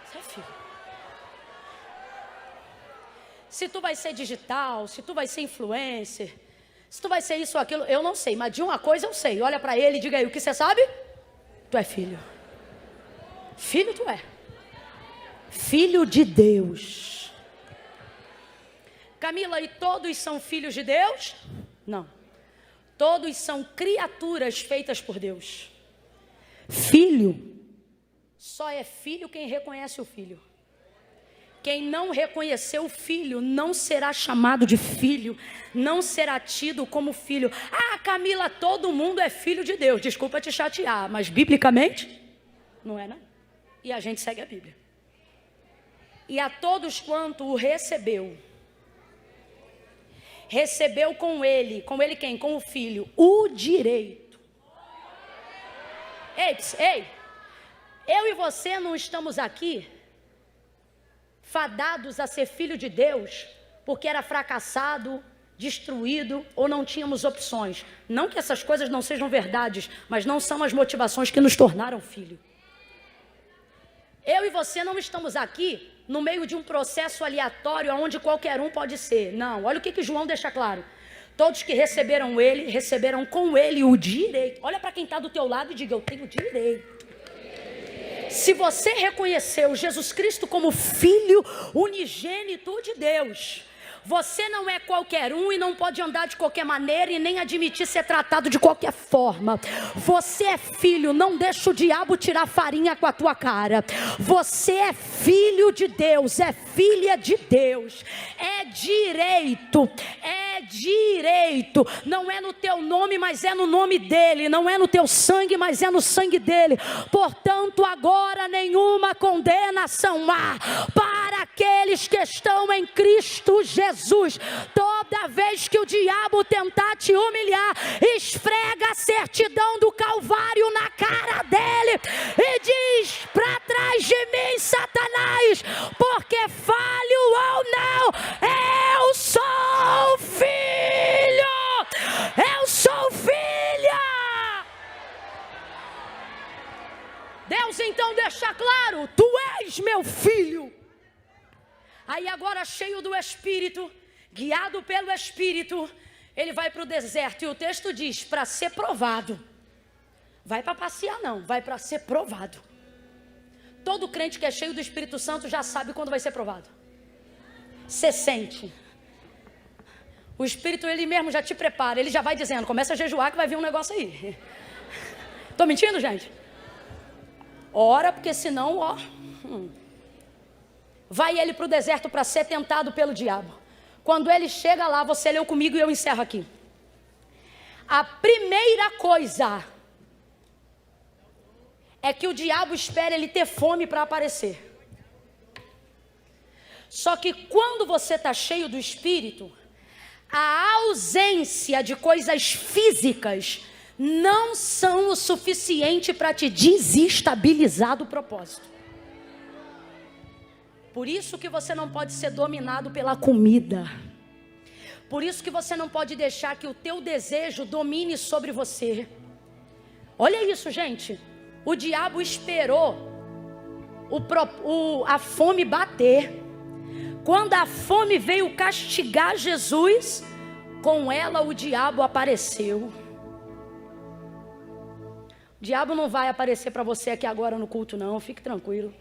Você é filho. Se tu vai ser digital, se tu vai ser influencer, se tu vai ser isso ou aquilo, eu não sei, mas de uma coisa eu sei. Olha para ele e diga aí: o que você sabe? Tu é filho. Filho tu é. Filho de Deus. Camila, e todos são filhos de Deus? Não. Todos são criaturas feitas por Deus. Filho, só é filho quem reconhece o filho. Quem não reconheceu o filho não será chamado de filho, não será tido como filho. Ah, Camila, todo mundo é filho de Deus. Desculpa te chatear, mas biblicamente não é, não. E a gente segue a Bíblia. E a todos quanto o recebeu com ele quem? Com o filho, o direito. Ei, eu e você não estamos aqui fadados a ser filho de Deus porque era fracassado, destruído ou não tínhamos opções. Não que essas coisas não sejam verdades, mas não são as motivações que nos tornaram filho. Eu e você não estamos aqui no meio de um processo aleatório onde qualquer um pode ser. Não, olha o que João deixa claro. Todos que receberam ele, receberam com ele o direito. Olha para quem está do teu lado e diga: eu tenho direito. Se você reconheceu Jesus Cristo como Filho unigênito de Deus, você não é qualquer um e não pode andar de qualquer maneira e nem admitir ser tratado de qualquer forma. Você é filho, não deixa o diabo tirar farinha com a tua cara. Você é filho de Deus, é filha de Deus. É direito, não é no teu nome, mas é no nome dele. Não é no teu sangue, mas é no sangue dele. Portanto, agora nenhuma condenação há para aqueles que estão em Cristo Jesus. Toda vez que o diabo tentar te humilhar, esfrega a certidão do Calvário na cara dele e diz: para trás de mim, Satanás, porque falho ou não, eu sou filho, eu sou filha. Deus então deixa claro: tu és meu filho. Aí agora, cheio do Espírito, guiado pelo Espírito, ele vai para o deserto. E o texto diz: para ser provado. Vai para passear não, vai para ser provado. Todo crente que é cheio do Espírito Santo já sabe quando vai ser provado. Você sente. O Espírito, ele mesmo já te prepara. Ele já vai dizendo: começa a jejuar que vai vir um negócio aí. Estou mentindo, gente? Ora, porque senão, ó... Vai ele para o deserto para ser tentado pelo diabo. Quando ele chega lá, você leu comigo e eu encerro aqui. A primeira coisa é que o diabo espera ele ter fome para aparecer. Só que quando você está cheio do Espírito, a ausência de coisas físicas não são o suficiente para te desestabilizar do propósito. Por isso que você não pode ser dominado pela comida. Por isso que você não pode deixar que o teu desejo domine sobre você. Olha isso, gente. O diabo esperou a fome bater. Quando a fome veio castigar Jesus, com ela o diabo apareceu. O diabo não vai aparecer para você aqui agora no culto, não. Fique tranquilo.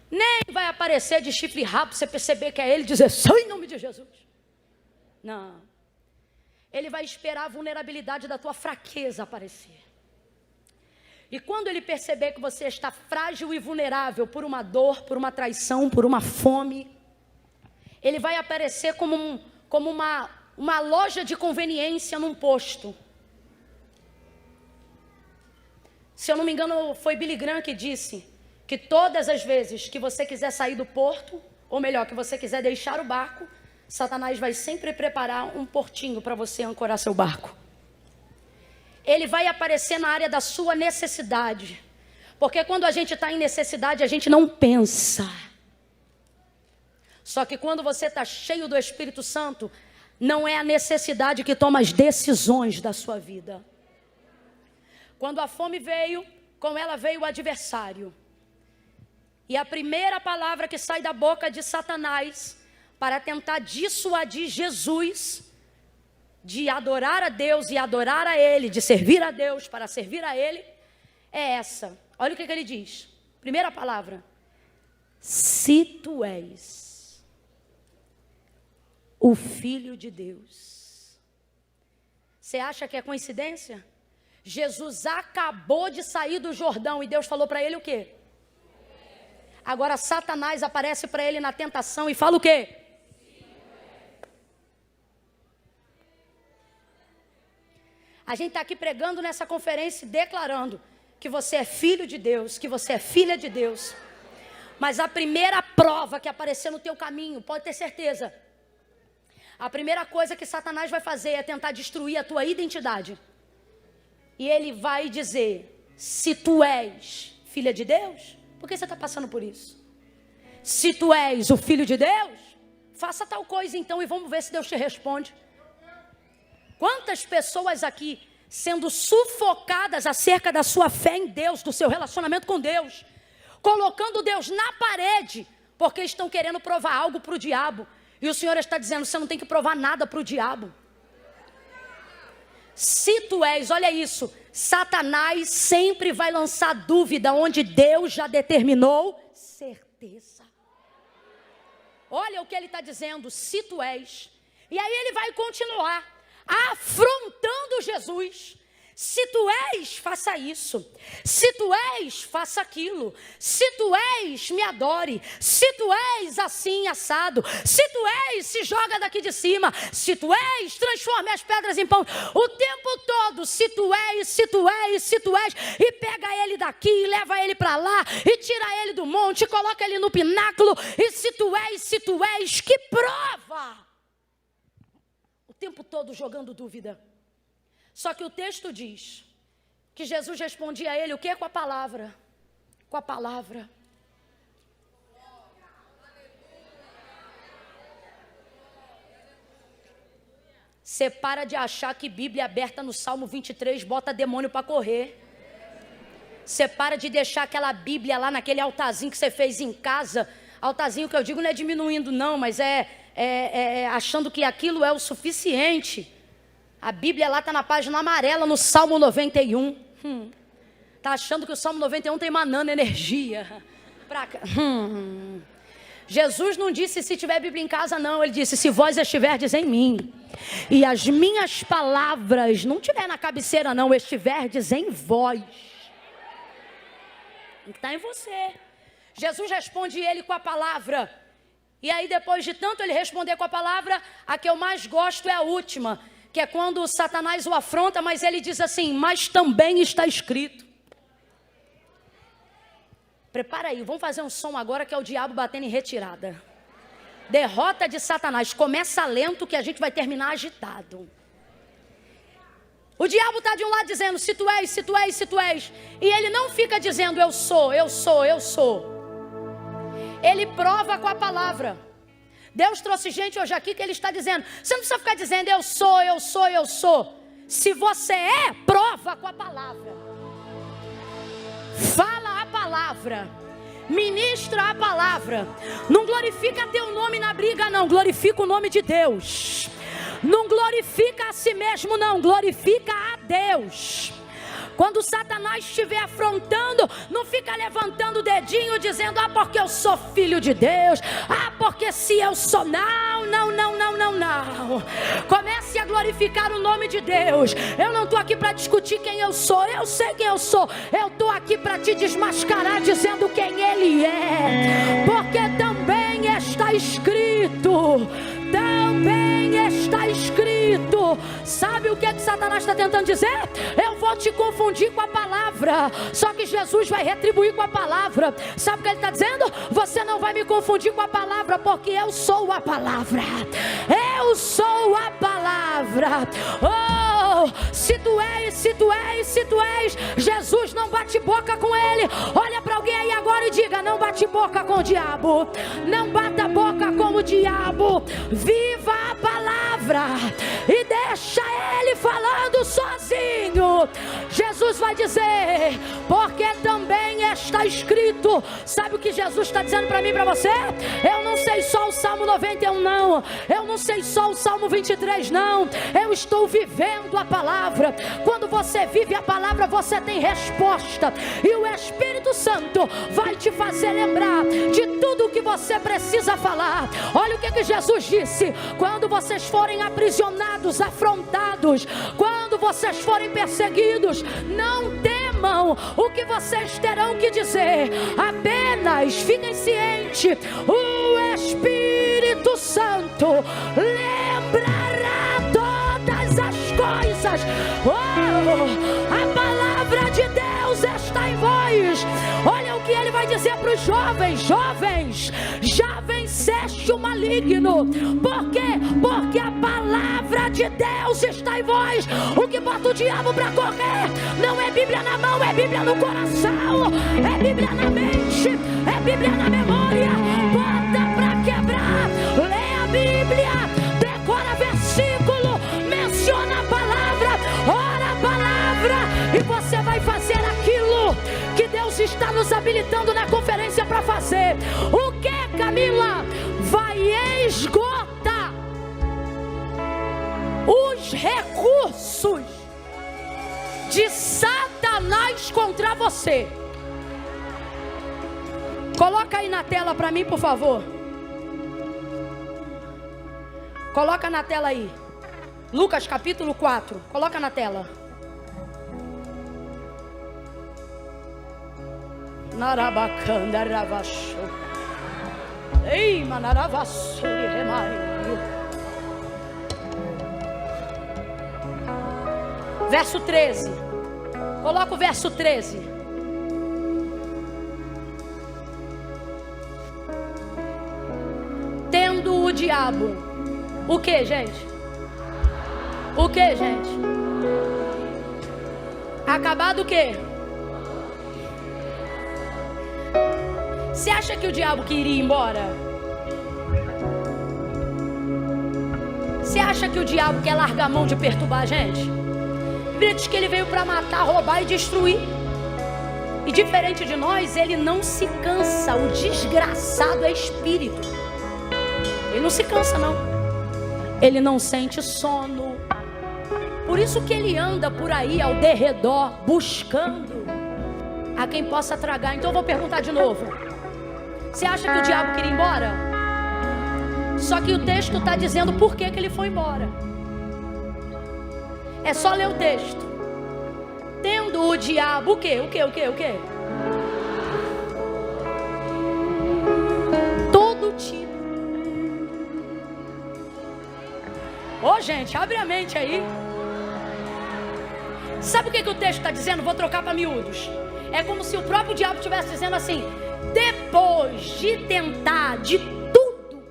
Nem vai aparecer de chifre rápido, você perceber que é ele, dizer, sai em nome de Jesus. Não. Ele vai esperar a vulnerabilidade da tua fraqueza aparecer. E quando ele perceber que você está frágil e vulnerável por uma dor, por uma traição, por uma fome, ele vai aparecer como uma loja de conveniência num posto. Se eu não me engano, foi Billy Graham que disse que todas as vezes que você quiser sair do porto, ou melhor, que você quiser deixar o barco, Satanás vai sempre preparar um portinho para você ancorar seu barco. Ele vai aparecer na área da sua necessidade. Porque quando a gente está em necessidade, a gente não pensa. Só que quando você está cheio do Espírito Santo, não é a necessidade que toma as decisões da sua vida. Quando a fome veio, com ela veio o adversário. E a primeira palavra que sai da boca de Satanás, para tentar dissuadir Jesus de adorar a Deus e adorar a Ele, de servir a Deus para servir a Ele, é essa. Olha o que ele diz. Primeira palavra. Se tu és o Filho de Deus. Você acha que é coincidência? Jesus acabou de sair do Jordão e Deus falou para ele o quê? Agora Satanás aparece para ele na tentação e fala o quê? A gente está aqui pregando nessa conferência e declarando que você é filho de Deus, que você é filha de Deus. Mas a primeira prova que aparecer no teu caminho, pode ter certeza, a primeira coisa que Satanás vai fazer é tentar destruir a tua identidade. E ele vai dizer, se tu és filha de Deus, por que você está passando por isso? Se tu és o filho de Deus, faça tal coisa então e vamos ver se Deus te responde. Quantas pessoas aqui sendo sufocadas acerca da sua fé em Deus, do seu relacionamento com Deus, colocando Deus na parede, porque estão querendo provar algo para o diabo. E o Senhor está dizendo, você não tem que provar nada para o diabo. Se tu és, olha isso, Satanás sempre vai lançar dúvida onde Deus já determinou certeza. Olha o que ele está dizendo, se tu és. E aí ele vai continuar afrontando Jesus. Se tu és, faça isso. Se tu és, faça aquilo. Se tu és, me adore. Se tu és assim, assado. Se tu és, se joga daqui de cima. Se tu és, transforme as pedras em pão. O tempo todo, se tu és, se tu és, se tu és. E pega ele daqui, e leva ele para lá. E tira ele do monte, e coloca ele no pináculo. E se tu és, que prova. O tempo todo jogando dúvida. Só que o texto diz que Jesus respondia a ele o que? Com a palavra. Com a palavra. Você para de achar que Bíblia aberta no Salmo 23 bota demônio para correr. Você para de deixar aquela Bíblia lá naquele altarzinho que você fez em casa. Altarzinho que eu digo não é diminuindo não, mas achando que aquilo é o suficiente. A Bíblia lá está na página amarela, no Salmo 91. Está achando que o Salmo 91 tem emanando energia. Jesus não disse se tiver Bíblia em casa, não. Ele disse, se vós estiverdes em mim, e as minhas palavras não estiver na cabeceira, não, estiverdes em vós. Está em você. Jesus responde ele com a palavra. E aí depois de tanto ele responder com a palavra, a que eu mais gosto é a última, que é quando Satanás o afronta, mas ele diz assim, mas também está escrito. Prepara aí, vamos fazer um som agora que é o diabo batendo em retirada. Derrota de Satanás, começa lento que a gente vai terminar agitado. O diabo está de um lado dizendo, se tu és, se tu és, se tu és. E ele não fica dizendo, eu sou, eu sou, eu sou. Ele prova com a palavra. Deus trouxe gente hoje aqui que ele está dizendo, você não precisa ficar dizendo, eu sou, eu sou, eu sou. Se você é, prova com a palavra. Fala a palavra. Ministra a palavra. Não glorifica teu nome na briga, não. Glorifica o nome de Deus. Não glorifica a si mesmo, não. Glorifica a Deus. Quando Satanás estiver afrontando, não fica levantando o dedinho dizendo, porque eu sou filho de Deus, porque se eu sou, não. Comece a glorificar o nome de Deus. Eu não estou aqui para discutir quem eu sou, eu sei quem eu sou. Eu estou aqui para te desmascarar dizendo quem Ele é, porque também está escrito. Sabe o que Satanás está tentando dizer? Eu vou te confundir com a palavra. Só que Jesus vai retribuir com a palavra. Sabe o que ele está dizendo? Você não vai me confundir com a palavra, porque eu sou a palavra. Eu sou a palavra. Se tu és, Jesus não bate boca com ele. Olha para alguém aí agora e diga, não bate boca com o diabo. Não bata boca com o diabo. Viva a palavra e deixa ele falando sozinho. Jesus vai dizer, porque também está escrito. Sabe o que Jesus está dizendo para mim e para você? Eu não sei só o Salmo 91, não. Eu não sei só o Salmo 23, não. Eu estou vivendo a palavra. Quando você vive a palavra, você tem resposta. E o Espírito Santo vai te fazer lembrar de tudo o que você precisa falar. Olha o que Jesus disse. Quando vocês forem aprisionados, afrontados, quando vocês forem perseguidos, não temam o que vocês terão que dizer. Apenas fiquem cientes. O Espírito Santo lembrará todas as coisas. A palavra de Deus está em vós. Olha o que ele vai dizer para os jovens. Jovens, já venceste o maligno. Por quê? Porque a palavra de Deus está em vós. O que bota o diabo para correr não é Bíblia na mão, é Bíblia no coração, é Bíblia na mente, é Bíblia na memória. Bota para quebrar. Lê a Bíblia, decora versículo, menciona a palavra, ora a palavra, e você vai fazer aquilo que Deus está nos habilitando na conferência para fazer. O que, Camila? Vai esgotar os recursos de Satanás contra você. Coloca aí na tela para mim, por favor. Coloca na tela aí. Lucas capítulo 4. Coloca na tela. Narabacanda ravacho. Ei, manaravassuri remai. Verso 13. Coloca o verso 13. Tendo o diabo. O que, gente? O que, gente? Acabado o quê? Você acha que o diabo queria ir embora? Você acha que o diabo quer largar a mão de perturbar a gente? A Bíblia diz que ele veio para matar, roubar e destruir. E diferente de nós, ele não se cansa. O desgraçado é espírito. Ele não se cansa, não. Ele não sente sono. Por isso que ele anda por aí ao derredor, buscando a quem possa tragar. Então eu vou perguntar de novo. Você acha que o diabo queria ir embora? Só que o texto está dizendo por que ele foi embora. É só ler o texto. Tendo o diabo, o quê? Todo tipo. Ô, gente, abre a mente aí. Sabe o que o texto está dizendo? Vou trocar para miúdos. É como se o próprio diabo estivesse dizendo assim: depois de tentar de tudo,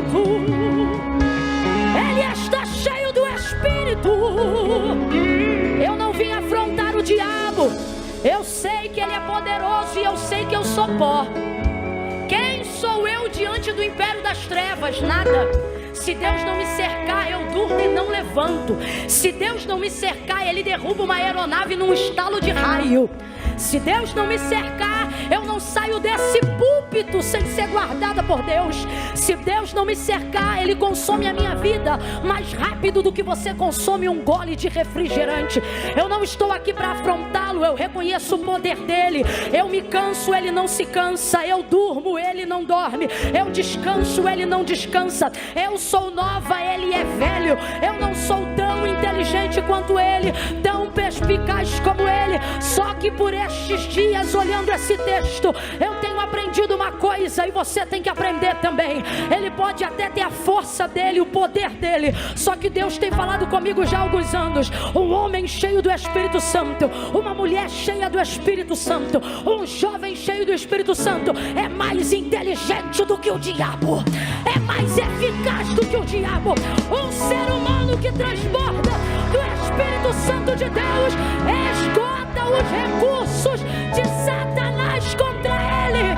Espírito. Ele está cheio do Espírito. Eu não vim afrontar o diabo. Eu sei que ele é poderoso e eu sei que eu sou pó. Quem sou eu diante do império das trevas? Nada. Se Deus não me cercar, eu durmo e não levanto. Se Deus não me cercar, Ele derruba uma aeronave num estalo de raio. Se Deus não me cercar, eu não saio desse púlpito sem ser guardada por Deus. Se Deus não me cercar, Ele consome a minha vida mais rápido do que você consome um gole de refrigerante. Eu não estou aqui para afrontá-lo, eu reconheço o poder dEle. Eu me canso, Ele não se cansa. Eu durmo, Ele não dorme. Eu descanso, Ele não descansa. Eu sou nova, Ele é velho. Eu não sou tão inteligente quanto Ele, tão perspicaz como Ele. Só que por estes dias, olhando esse texto, eu tenho aprendido uma coisa, e você tem que aprender também. Ele pode até ter a força dele, o poder dele, só que Deus tem falado comigo já há alguns anos. Um homem cheio do Espírito Santo, uma mulher cheia do Espírito Santo, um jovem cheio do Espírito Santo é mais inteligente do que o diabo, é mais eficaz do que o diabo. Um ser humano que transborda do Espírito Santo de Deus esgota os recursos de Satanás contra ele.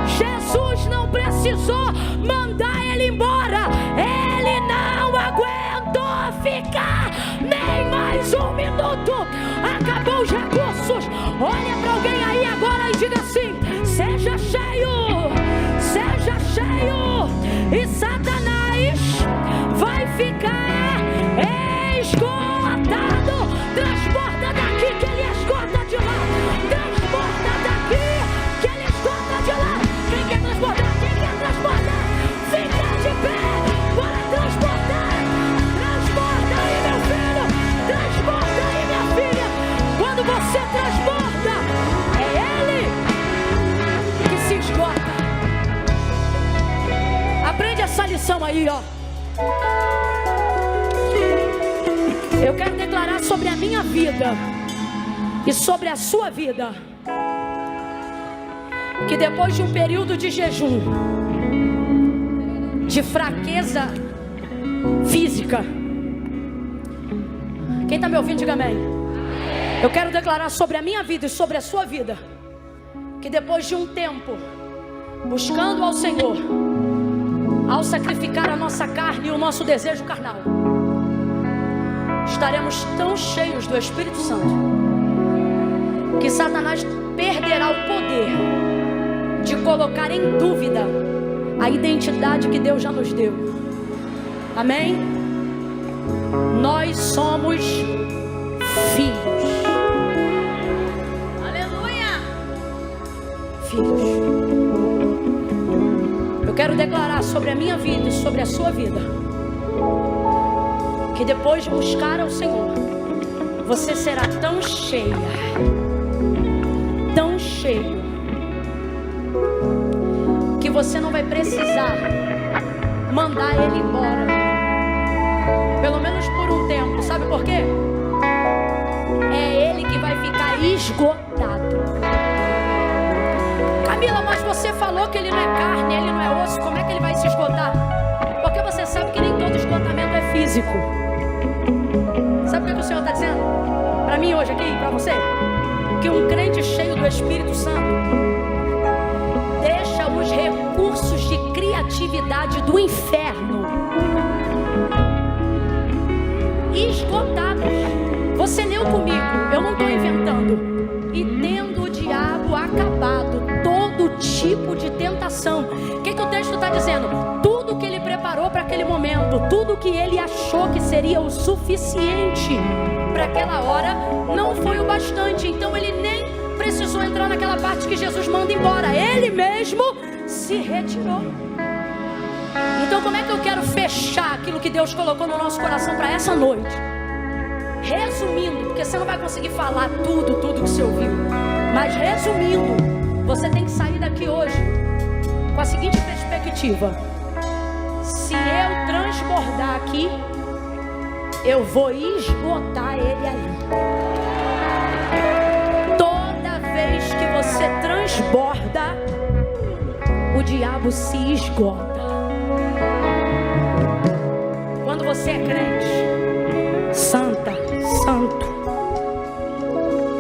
Jesus não precisou mandar ele embora. Ele não aguentou ficar nem mais um minuto. Acabou os recursos. Olha para alguém aí agora e diga assim: seja cheio, seja cheio. E Satanás vai ficar esgotado. Transborda daqui que ele esgota de lá. Transborda daqui que ele esgota de lá. Quem quer transbordar? Quem quer transbordar? Fica de pé para transbordar. Transborda aí, meu filho. Transborda aí, minha filha. Quando você transborda, é ele que se esgota. Aprende essa lição aí, ó. Eu quero declarar sobre a minha vida e sobre a sua vida que depois de um período de jejum, de fraqueza física, quem está me ouvindo, diga amém. Eu quero declarar sobre a minha vida e sobre a sua vida que depois de um tempo buscando ao Senhor, ao sacrificar a nossa carne e o nosso desejo carnal, estaremos tão cheios do Espírito Santo que Satanás perderá o poder de colocar em dúvida a identidade que Deus já nos deu. Amém? Nós somos filhos. Aleluia! Filhos. Eu quero declarar sobre a minha vida e sobre a sua vida que depois de buscar ao Senhor, você será tão cheia, tão cheio, que você não vai precisar mandar ele embora, pelo menos por um tempo. Sabe por quê? É ele que vai ficar esgotado. Camila, mas você falou que ele não é carne, ele não é osso, como é que ele vai se esgotar? Porque você sabe que nem todo esgotamento é físico. Sabe o que o Senhor está dizendo? Para mim hoje aqui, para você, que um crente cheio do Espírito Santo deixa os recursos de criatividade do inferno esgotados. Você leu comigo, eu não estou inventando. E tendo o diabo acabado todo tipo de tentação. O que o texto está dizendo? Tudo que ele preparou para aquele momento, tudo que ele achou que seria o suficiente para aquela hora, não foi o bastante. Então ele nem precisou entrar naquela parte que Jesus manda embora. Ele mesmo se retirou. Então como é que eu quero fechar aquilo que Deus colocou no nosso coração para essa noite? Resumindo, porque você não vai conseguir falar tudo que você ouviu, mas resumindo, você tem que sair daqui hoje com a seguinte perspectiva: se eu transbordar aqui, eu vou esgotar ele ali. Toda vez que você transborda, o diabo se esgota. você é crente, santa, santo,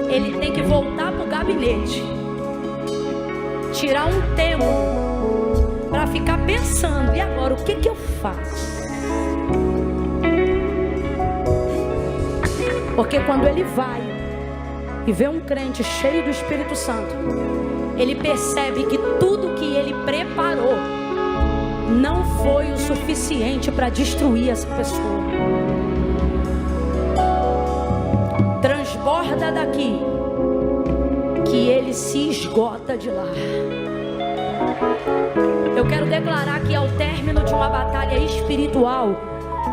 ele tem que voltar para o gabinete, tirar um tempo para ficar pensando, e agora o que eu faço? Porque quando ele vai e vê um crente cheio do Espírito Santo, ele percebe que tudo que ele preparou não foi o suficiente para destruir essa pessoa. Transborda daqui, que ele se esgota de lá. Eu quero declarar que ao término de uma batalha espiritual,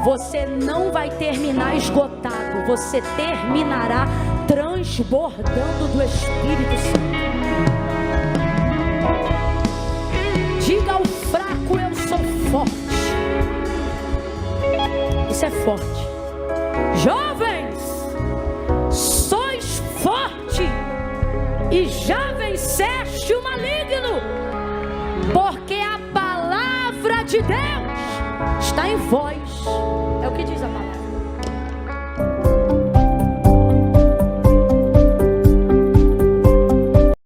você não vai terminar esgotado, você terminará transbordando do Espírito Santo. Diga ao fraco: eu sou forte. Isso é forte. Jovens, sois forte e já venceste o maligno, porque a palavra de Deus está em vós. É o que diz a palavra.